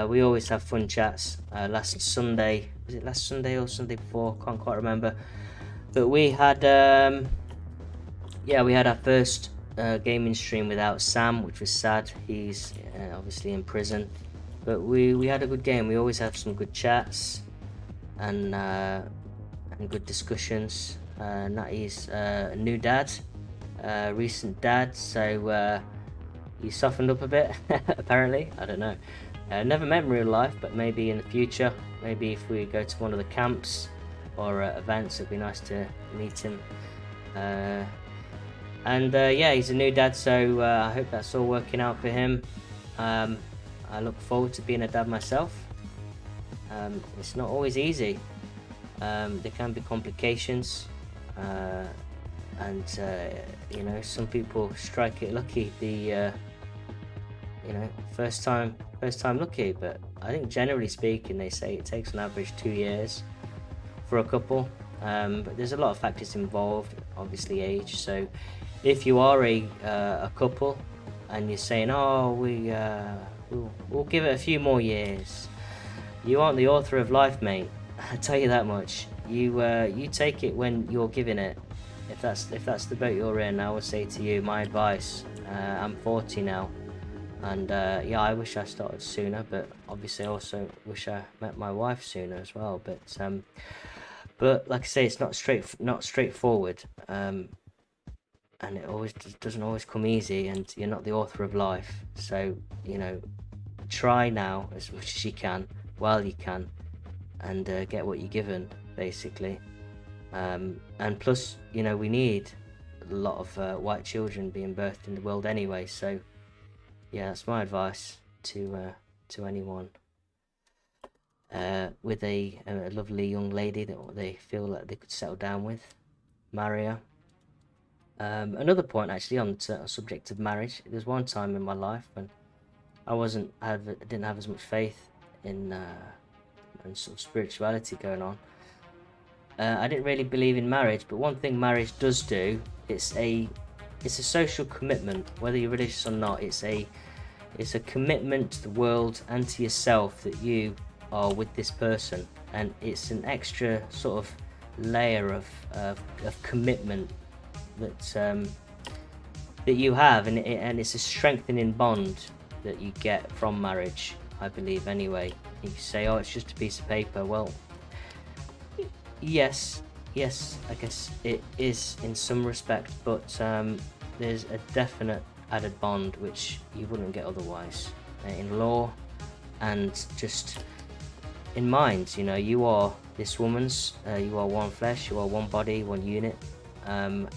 We always have fun chats. Last Sunday, was it last Sunday or Sunday before? Can't quite remember. But we had we had our first gaming stream without Sam, which was sad. He's obviously in prison. But we had a good game. We always have some good chats and good discussions. Natty's a new dad, recent dad, so he softened up a bit. Apparently, I don't know. Never met him in real life, but maybe in the future, maybe if we go to one of the camps or events, it'd be nice to meet him. Yeah, he's a new dad, so I hope that's all working out for him. I look forward to being a dad myself. It's not always easy. There can be complications, and you know, some people strike it lucky, the you know, first time lucky. But I think generally speaking, they say it takes on average 2 years for a couple. But there's a lot of factors involved, obviously age. So if you are a couple and you're saying, oh, we'll give it a few more years, you aren't the author of life, mate. I tell you that much. You take it when you're giving it. If that's the boat you're in, I would say to you, my advice. I'm 40 now, and yeah, I wish I started sooner, but obviously I also wish I met my wife sooner as well. But like I say, it's not straightforward, and it always doesn't always come easy, and you're not the author of life. So, you know, try now as much as you can while you can, and get what you're given, basically. And plus, you know, we need a lot of white children being birthed in the world anyway. So yeah, that's my advice to anyone with a lovely young lady that they feel like they could settle down with, marry her. Another point, actually, on the subject of marriage, there's one time in my life when I didn't have as much faith in sort of spirituality going on. I didn't really believe in marriage, but one thing marriage does do, it's a social commitment, whether you're religious or not. It's a commitment to the world and to yourself that you are with this person, and it's an extra sort of layer of commitment that you have, and it's a strengthening bond that you get from marriage, I believe. Anyway, you say, oh, it's just a piece of paper. Well, yes, I guess it is in some respect, but there's a definite added bond which you wouldn't get otherwise, in law and just in mind. You know, you are this woman's, you are one flesh, you are one body, one unit, and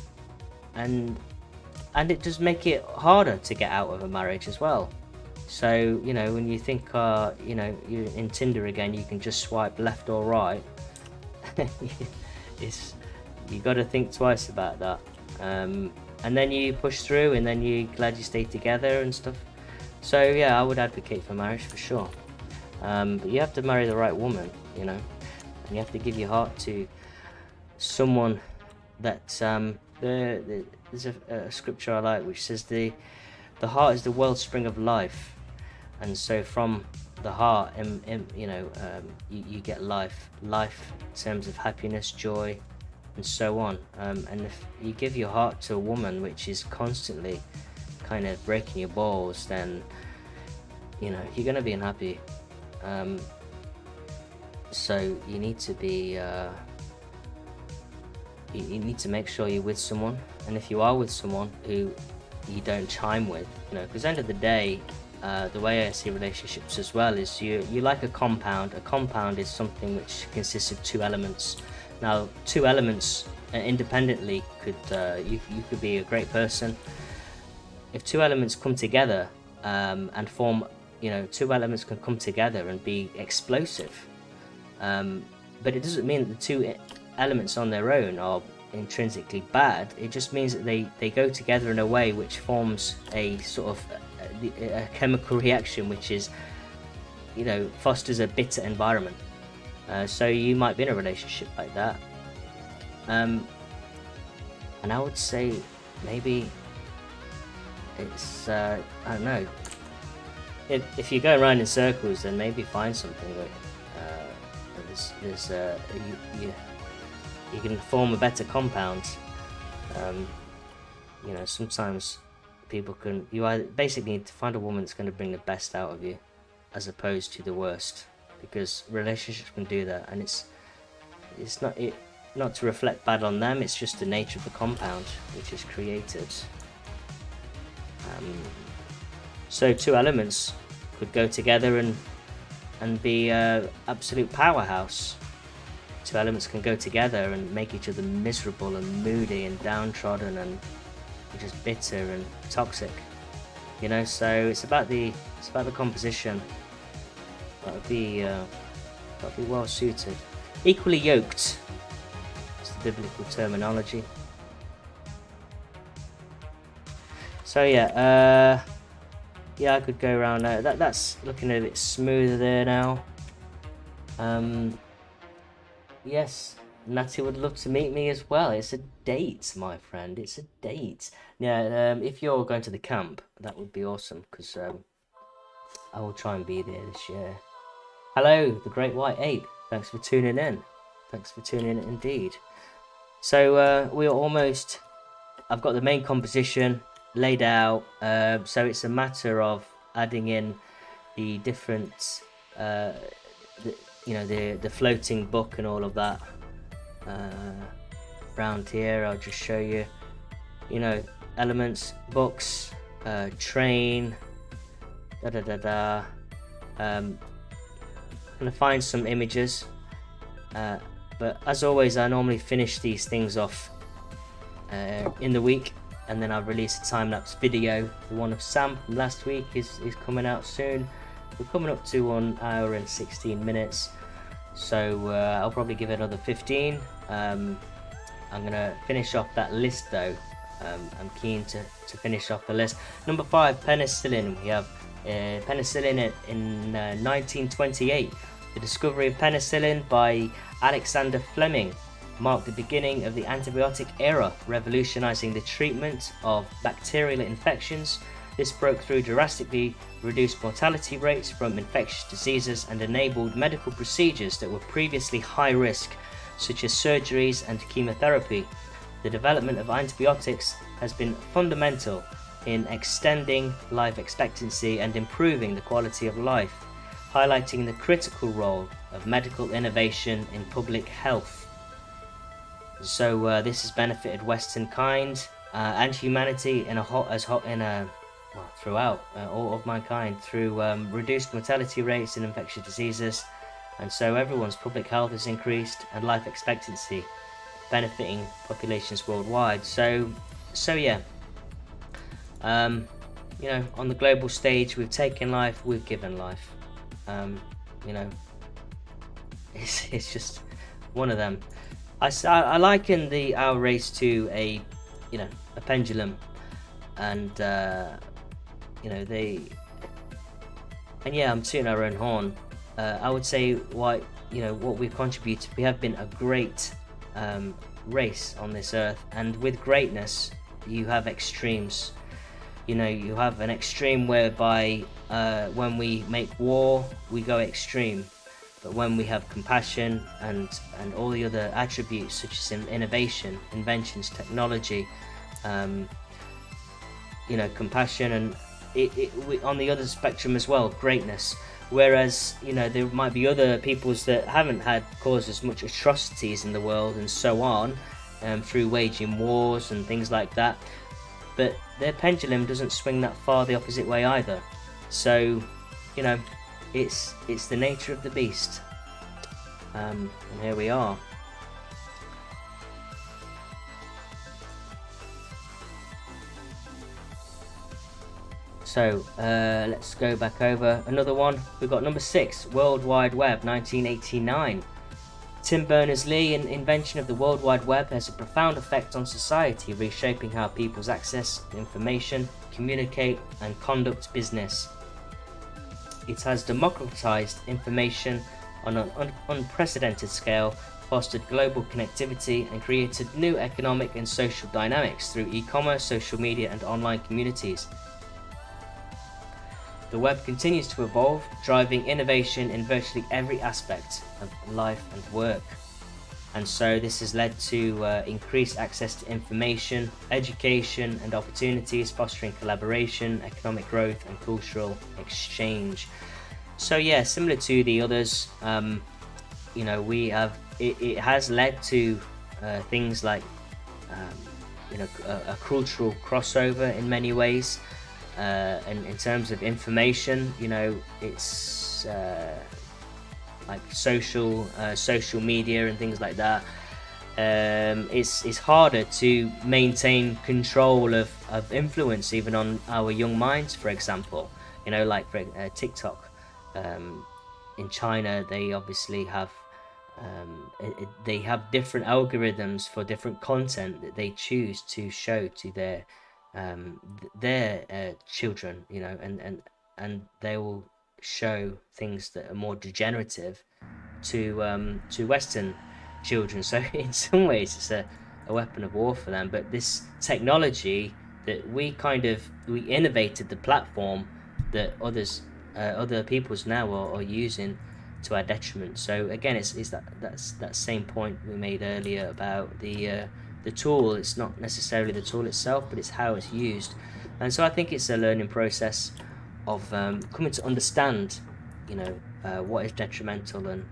it does make it harder to get out of a marriage as well. So, you know, when you think, you know, you're in Tinder again, you can just swipe left or right. You got to think twice about that, and then you push through, and then you're glad you stay together and stuff. So yeah, I would advocate for marriage for sure, but you have to marry the right woman, you know, and you have to give your heart to someone that there's a scripture I like which says the heart is the wellspring of life, and so from the heart, you know, you get life in terms of happiness, joy, and so on. And if you give your heart to a woman which is constantly kind of breaking your balls, then, you know, you're going to be unhappy. So you need to be you need to make sure you're with someone, and if you are with someone who you don't chime with, you know, because at the end of the day, the way I see relationships as well is you like a compound. A compound is something which consists of two elements. Now, two elements independently could you could be a great person. If two elements come together and form, you know, two elements can come together and be explosive. But it doesn't mean that the two elements on their own are intrinsically bad. It just means that they go together in a way which forms a sort of a chemical reaction which is, you know, fosters a bitter environment. So you might be in a relationship like that, and I would say maybe it's I don't know, if you're going around in circles, then maybe find something where you can form a better compound. You know, sometimes you either basically need to find a woman that's going to bring the best out of you as opposed to the worst, because relationships can do that, and it's not to reflect bad on them, it's just the nature of the compound which is created. So two elements could go together and be an absolute powerhouse. Two elements can go together and make each other miserable and moody and downtrodden and just bitter and toxic, you know. So it's about the composition. That'll be well suited. equally yoked. It's the biblical terminology. So yeah, yeah, I could go around there. That's looking a bit smoother there now. Yes, Natty would love to meet me as well. It's a date, my friend. It's a date. Yeah, if you're going to the camp, that would be awesome, because I will try and be there this year. Hello, the Great White Ape. Thanks for tuning in. Thanks for tuning in indeed. So we're almost... I've got the main composition laid out, so it's a matter of adding in the different, the floating book and all of that. Around here, I'll just show you, elements, books, train, I'm gonna find some images, but as always, I normally finish these things off in the week, and then I'll release a time-lapse video. The one of Sam from last week is coming out soon. We're coming up to 1 hour and 16 minutes, so I'll probably give it another 15. I'm gonna finish off that list though. I'm keen to finish off the list. Number 5, penicillin. We have penicillin in 1928. The discovery of penicillin by Alexander Fleming marked the beginning of the antibiotic era, revolutionizing the treatment of bacterial infections. This breakthrough drastically reduced mortality rates from infectious diseases and enabled medical procedures that were previously high risk, such as surgeries and chemotherapy. The development of antibiotics has been fundamental in extending life expectancy and improving the quality of life, highlighting the critical role of medical innovation in public health. So this has benefited Western kind and humanity throughout all of mankind through reduced mortality rates in infectious diseases, and so everyone's public health has increased and life expectancy, benefiting populations worldwide. So yeah, on the global stage, we've taken life, we've given life. It's just one of them. I liken our race to a pendulum, and I'm tooting our own horn. I would say what we've contributed. We have been a great race on this earth, and with greatness, you have extremes. You have an extreme whereby when we make war, we go extreme. But when we have compassion and all the other attributes such as innovation, inventions, technology, compassion, and on the other spectrum as well, greatness. Whereas there might be other peoples that haven't had caused as much atrocities in the world and so on, through waging wars and things like that. But their pendulum doesn't swing that far the opposite way either. So it's the nature of the beast, and here we are. So let's go back over another one. We've got number 6, World Wide Web, 1989. Tim Berners-Lee, an invention of the World Wide Web, has a profound effect on society, reshaping how people's access information, communicate, and conduct business. It has democratized information on an unprecedented scale, fostered global connectivity, and created new economic and social dynamics through e-commerce, social media, and online communities. The web continues to evolve, driving innovation in virtually every aspect of life and work. And so this has led to increased access to information, education, and opportunities, fostering collaboration, economic growth, and cultural exchange. So yeah, similar to the others, we have it has led to things like a cultural crossover in many ways. And in terms of information, it's like social media and things like that. It's harder to maintain control of influence even on our young minds, for example. Like TikTok. In China, they obviously have they have different algorithms for different content that they choose to show to their children, you know, and they will show things that are more degenerative to Western children. So in some ways, it's a weapon of war for them. But this technology that we innovated the platform that other peoples now are using to our detriment. So again, it's that same point we made earlier about the tool. It's not necessarily the tool itself, but it's how it's used. And so I think it's a learning process of coming to understand, you know, what is detrimental and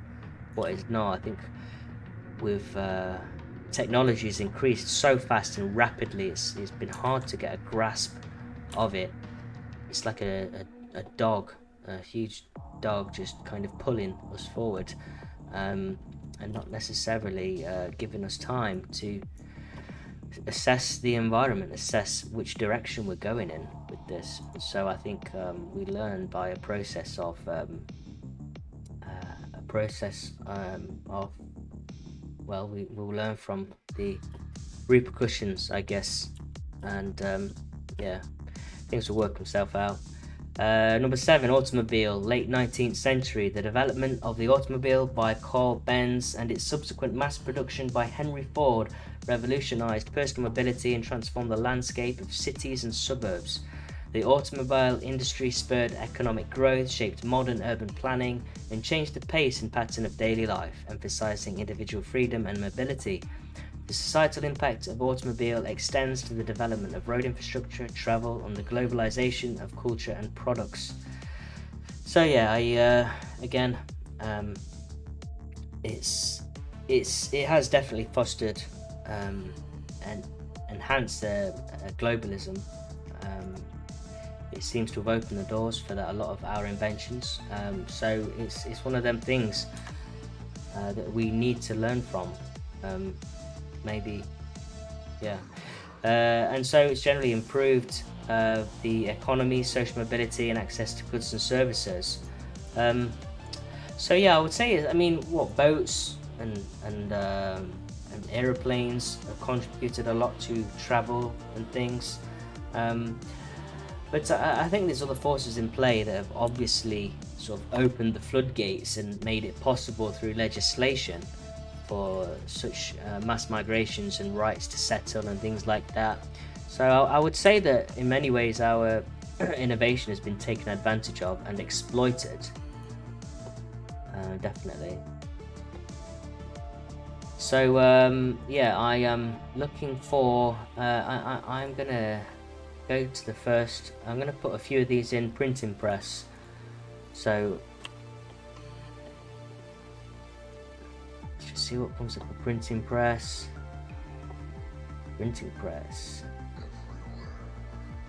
what is not. I think with technology has increased so fast and rapidly, it's been hard to get a grasp of it. It's like a dog, a huge dog, just kind of pulling us forward, and not necessarily giving us time to assess the environment, assess which direction we're going in with this. So I think we learn by a process of well, we'll learn from the repercussions, I guess, and yeah, things will work themselves out. Number 7, automobile, late 19th century. The development of the automobile by Carl Benz and its subsequent mass production by Henry Ford revolutionized personal mobility and transformed the landscape of cities and suburbs. The automobile industry spurred economic growth, shaped modern urban planning, and changed the pace and pattern of daily life, emphasizing individual freedom and mobility. The societal impact of automobile extends to the development of road infrastructure, travel, and the globalization of culture and products. So yeah, it has definitely fostered and enhanced globalism. It seems to have opened the doors for a lot of our inventions. So it's one of them things that we need to learn from. Maybe, yeah. And so it's generally improved the economy, social mobility, and access to goods and services. So yeah, I would say, I mean, boats and aeroplanes have contributed a lot to travel and things. But I think there's other forces in play that have obviously sort of opened the floodgates and made it possible through legislation for such mass migrations and rights to settle and things like that. So I would say that in many ways our innovation has been taken advantage of and exploited. Definitely. So yeah, I am looking for. I'm gonna go to the first. I'm gonna put a few of these in printing press. So let's see what comes up with printing press. Printing press.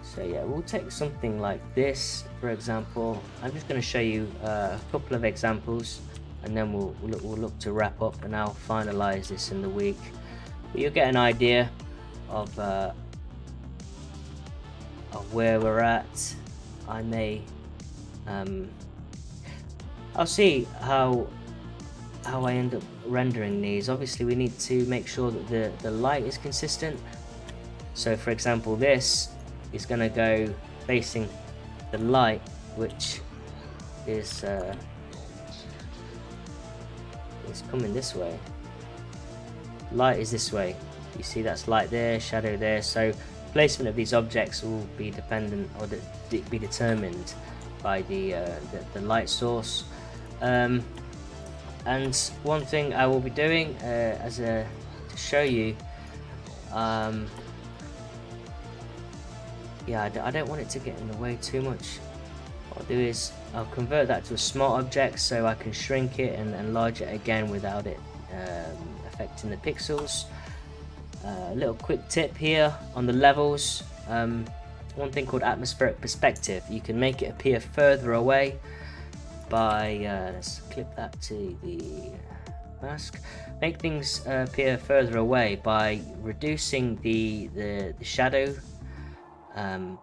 So yeah, we'll take something like this, for example. I'm just going to show you a couple of examples, and then we'll look to wrap up, and I'll finalize this in the week. But you'll get an idea of where we're at. I may, I'll see how I end up rendering these. Obviously, we need to make sure that the light is consistent. So, for example, this is going to go facing the light, which is coming this way. Light is this way. You see that's light there, shadow there. So placement of these objects will be dependent, or be determined by the light source. And one thing I will be doing to show you, yeah, I don't want it to get in the way too much. What I'll do is I'll convert that to a smart object so I can shrink it and enlarge it again without it affecting the pixels. A little quick tip here on the levels. One thing called atmospheric perspective. You can make it appear further away by let's clip that to the mask. Make things appear further away by reducing the shadow and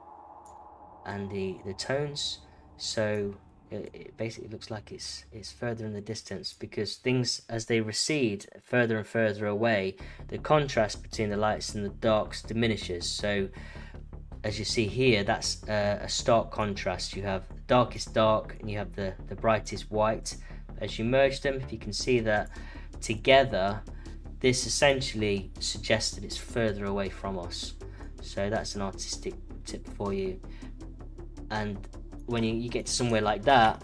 the tones. So it basically looks like it's further in the distance, because things, as they recede further and further away, the contrast between the lights and the darks diminishes. So as you see here, that's a stark contrast. You have the darkest dark and you have the brightest white. As you merge them, if you can see that together, this essentially suggests that it's further away from us. So that's an artistic tip for you. And when you get to somewhere like that,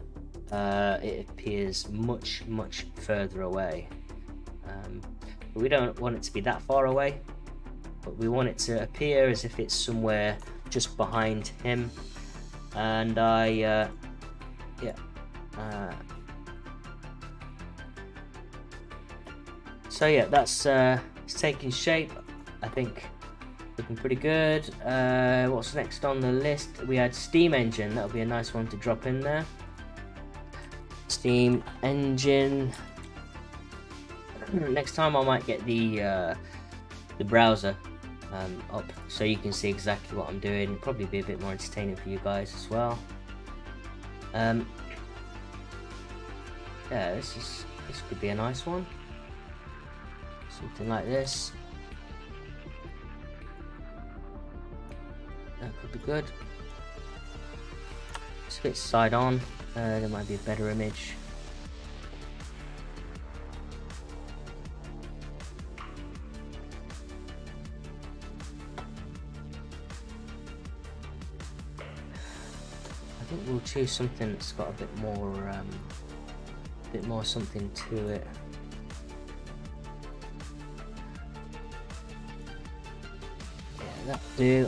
it appears much further away. But we don't want it to be that far away, but we want it to appear as if it's somewhere just behind him. And so yeah, that's it's taking shape. I think looking pretty good. What's next on the list? We had steam engine. That'll be a nice one to drop in there. Steam engine. Next time I might get the browser up so you can see exactly what I'm doing. It'll probably be a bit more entertaining for you guys as well. Yeah, this could be a nice one. Something like this. That could be good. It's a bit side on. There might be a better image. I think we'll choose something that's got a bit more something to it.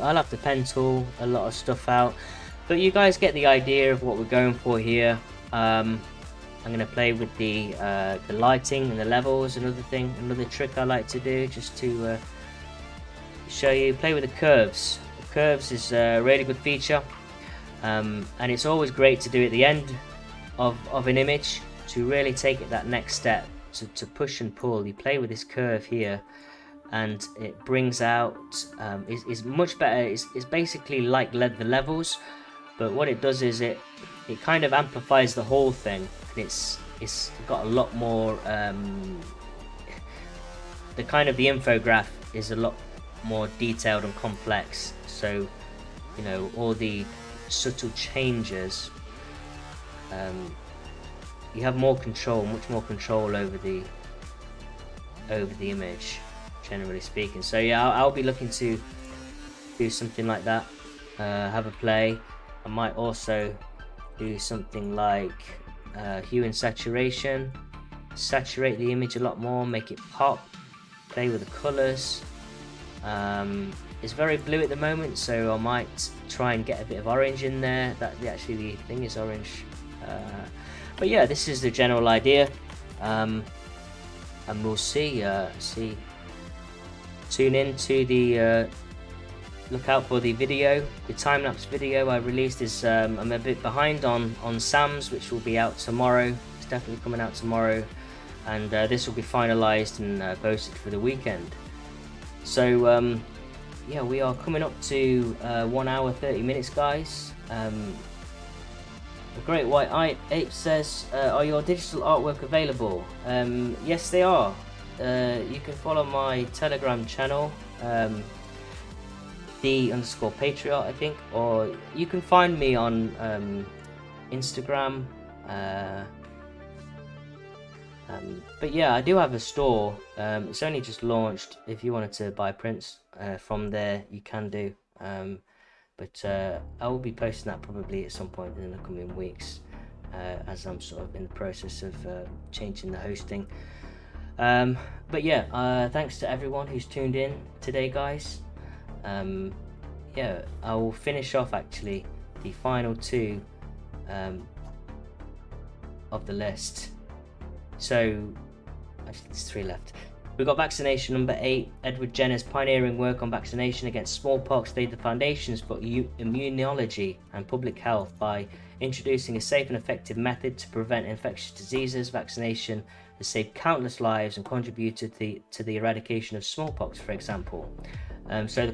I'll have to pen tool a lot of stuff out, but you guys get the idea of what we're going for here. I'm going to play with the lighting and the levels. Another trick I like to do, just to show you, play with the curves. The curves is a really good feature, and it's always great to do at the end of an image to really take it that next step, to push and pull. You play with this curve here, and it brings out is much better. It's basically like the levels, but what it does is it kind of amplifies the whole thing, and it's got a lot more the infograph is a lot more detailed and complex, so you know, all the subtle changes, you have much more control over the image, generally speaking. So yeah, I'll be looking to do something like that, have a play. I might also do something like hue and saturation, saturate the image a lot more, make it pop, play with the colors. It's very blue at the moment, so I might try and get a bit of orange in there. Actually the thing is orange, but yeah, this is the general idea, and we'll see. Tune in to the look out for the video. The time-lapse video I released is I'm a bit behind on Sam's, which will be out tomorrow. It's definitely coming out tomorrow, and this will be finalized and posted for the weekend. So yeah, we are coming up to 1 hour 30 minutes, guys. The Great White Ape says, are your digital artwork available? Yes, they are. You can follow my Telegram channel, _Patriot, I think, or you can find me on Instagram. But yeah, I do have a store. It's only just launched. If you wanted to buy prints from there, you can do. But I will be posting that probably at some point in the coming weeks, as I'm sort of in the process of changing the hosting. But yeah, thanks to everyone who's tuned in today, guys. Yeah, I will finish off actually the final two of the list. So actually there's 3 left. We've got vaccination number 8. Edward Jenner's pioneering work on vaccination against smallpox laid the foundations for immunology and public health by introducing a safe and effective method to prevent infectious diseases. Vaccination has saved countless lives and contributed to the eradication of smallpox, for example. So the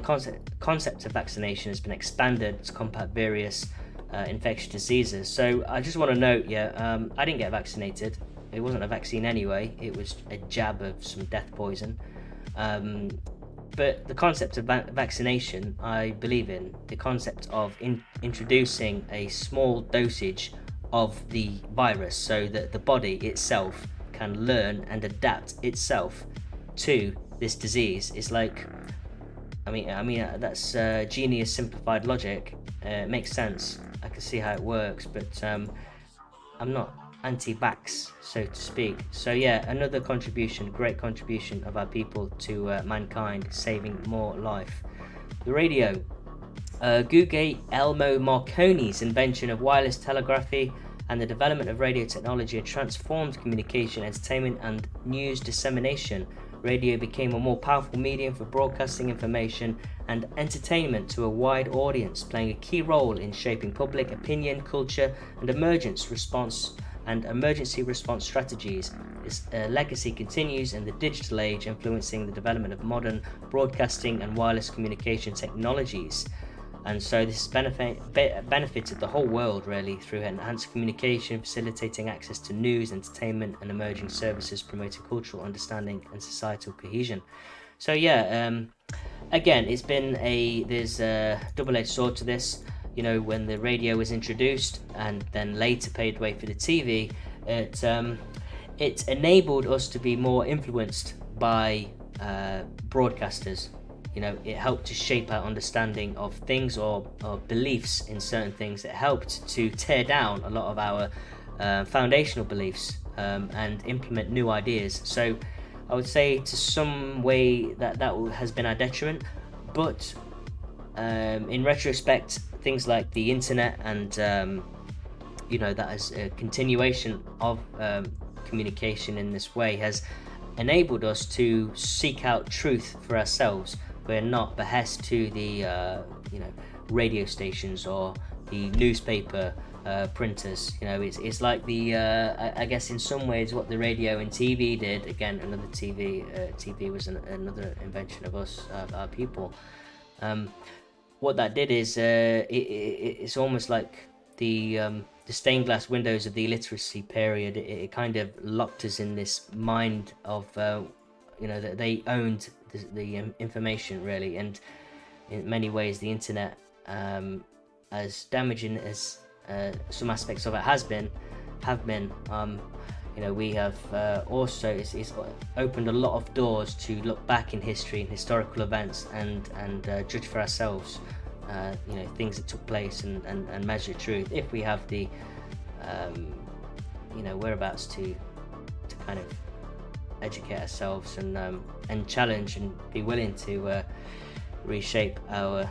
concept of vaccination has been expanded to combat various infectious diseases. So I just want to note, I didn't get vaccinated. It wasn't a vaccine anyway. It was a jab of some death poison. But the concept of vaccination, I believe in. The concept of introducing a small dosage of the virus so that the body itself can learn and adapt itself to this disease is like, I mean that's genius simplified logic. It makes sense. I can see how it works, but I'm not anti-vax, so to speak. So yeah, another contribution, great contribution of our people to mankind, saving more life. The radio. Guglielmo Marconi's invention of wireless telegraphy and the development of radio technology had transformed communication, entertainment, and news dissemination. Radio became a more powerful medium for broadcasting information and entertainment to a wide audience, playing a key role in shaping public opinion, culture, and emergency response strategies. This legacy continues in the digital age, influencing the development of modern broadcasting and wireless communication technologies. And so this has benefited the whole world really through enhanced communication, facilitating access to news, entertainment, and emerging services, promoting cultural understanding and societal cohesion. So yeah, again, there's a double-edged sword to this. You know, when the radio was introduced and then later paved way for the TV, it enabled us to be more influenced by broadcasters. You know, it helped to shape our understanding of things or beliefs in certain things. It helped to tear down a lot of our foundational beliefs and implement new ideas. So I would say to some way that has been our detriment, but in retrospect, things like the internet and that is a continuation of communication in this way has enabled us to seek out truth for ourselves. We're not behest to the radio stations or the newspaper printers. You know, it's like the I guess in some ways what the radio and TV did. Again, another TV was another invention of us, our people. What that did is it's almost like the stained glass windows of the illiteracy period. It kind of locked us in this mind of that they owned the information really, and in many ways the internet, as damaging as some aspects of it have been, we have also it's opened a lot of doors to look back in history and historical events and judge for ourselves things that took place and measure truth if we have the whereabouts to kind of educate ourselves and challenge and be willing to reshape our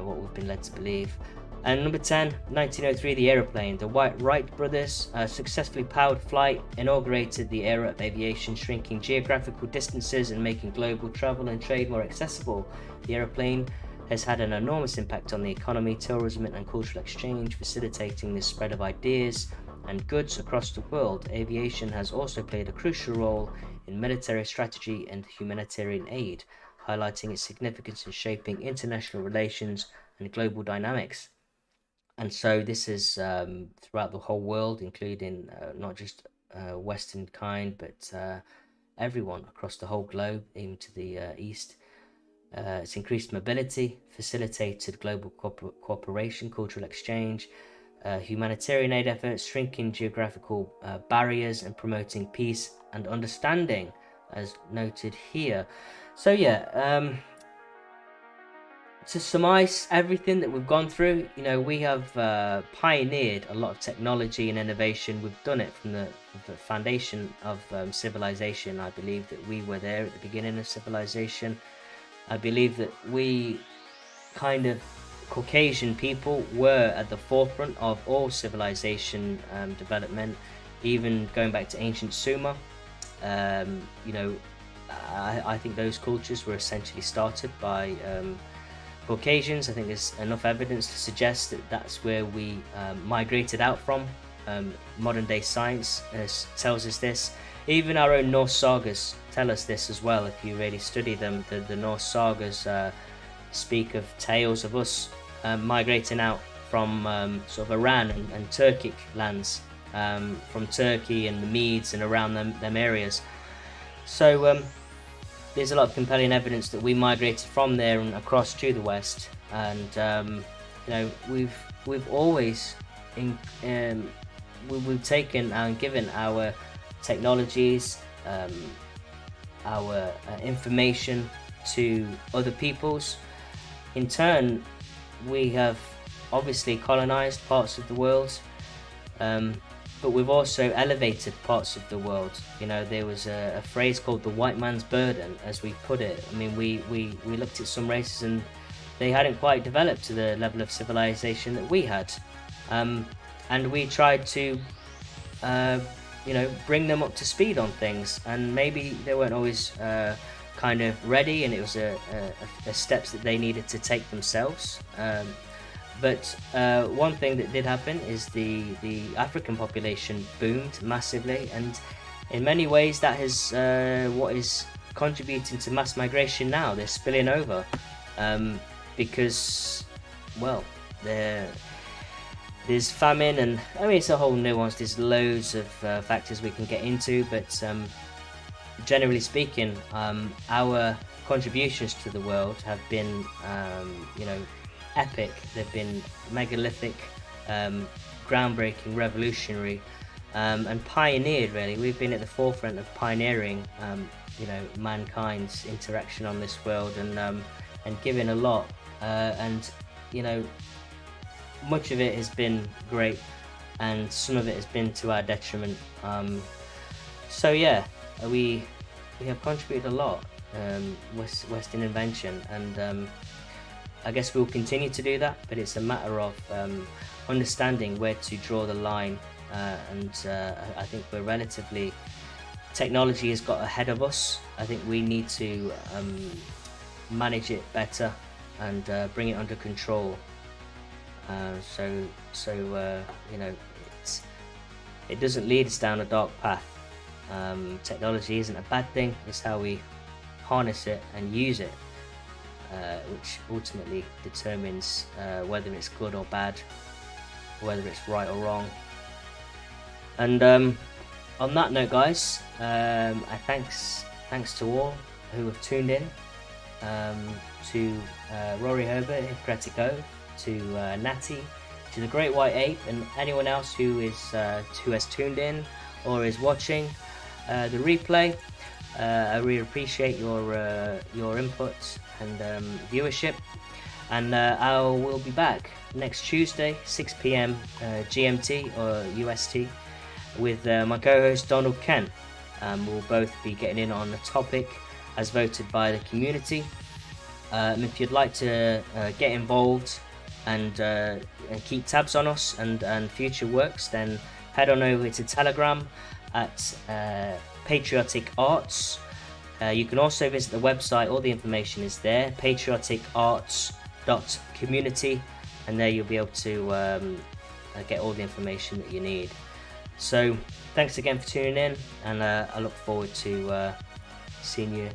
what we've been led to believe. And number 10, 1903, the aeroplane. The Wright brothers successfully powered flight inaugurated the era of aviation, shrinking geographical distances and making global travel and trade more accessible. The aeroplane has had an enormous impact on the economy, tourism, and cultural exchange, facilitating the spread of ideas and goods across the world. Aviation has also played a crucial role in military strategy and humanitarian aid, highlighting its significance in shaping international relations and global dynamics. And so this is throughout the whole world, including not just Western kind, but everyone across the whole globe, even to the east. It's increased mobility, facilitated global cooperation, cultural exchange, humanitarian aid efforts, shrinking geographical barriers, and promoting peace and understanding, as noted here. So yeah, to surmise everything that we've gone through, we have pioneered a lot of technology and innovation. We've done it from the foundation of civilization. I believe that we were there at the beginning of civilization. I believe that we kind of Caucasian people were at the forefront of all civilization development, even going back to ancient Sumer. I think those cultures were essentially started by Caucasians. I think there's enough evidence to suggest that that's where we migrated out from. Modern day science tells us this. Even our own Norse sagas tell us this as well. If you really study them, the Norse sagas speak of tales of us migrating out from sort of Iran and Turkic lands, from Turkey and the Medes and around them areas. So there's a lot of compelling evidence that we migrated from there and across to the West, and we've always we've taken and given our technologies, our information to other peoples. In turn, we have obviously colonized parts of the world, but we've also elevated parts of the world. There was a phrase called the white man's burden, as we put it. I mean, we looked at some races and they hadn't quite developed to the level of civilization that we had, and we tried to bring them up to speed on things, and maybe they weren't always kind of ready, and it was a steps that they needed to take themselves. But one thing that did happen is the African population boomed massively, and in many ways that is what is contributing to mass migration now. They're spilling over because, well, there's famine, and I mean, it's a whole nuance. There's loads of factors we can get into, but generally speaking, our contributions to the world have been epic. They've been megalithic, groundbreaking, revolutionary, and pioneered. Really, we've been at the forefront of pioneering mankind's interaction on this world, and giving a lot, and much of it has been great, and some of it has been to our detriment. So yeah, we have contributed a lot, Western invention, and I guess we'll continue to do that, but it's a matter of understanding where to draw the line, and I think we're relatively, technology has got ahead of us. I think we need to manage it better and bring it under control. It doesn't lead us down a dark path. Technology isn't a bad thing, it's how we harness it and use it, which ultimately determines whether it's good or bad, whether it's right or wrong. And on that note, guys, I thanks to all who have tuned in, to Rory Herbert, Hippocratic Oath, to Natty, to the Great White Ape, and anyone else who has tuned in or is watching the replay. I really appreciate your input and viewership, and I will be back next Tuesday, 6 p.m. GMT or UST, with my co-host Donald Kent. We'll both be getting in on the topic as voted by the community. If you'd like to get involved and keep tabs on us and future works, then head on over to Telegram at Patriotic Arts. You can also visit the website, all the information is there, patrioticarts.community, and there you'll be able to get all the information that you need. So thanks again for tuning in, and I look forward to seeing you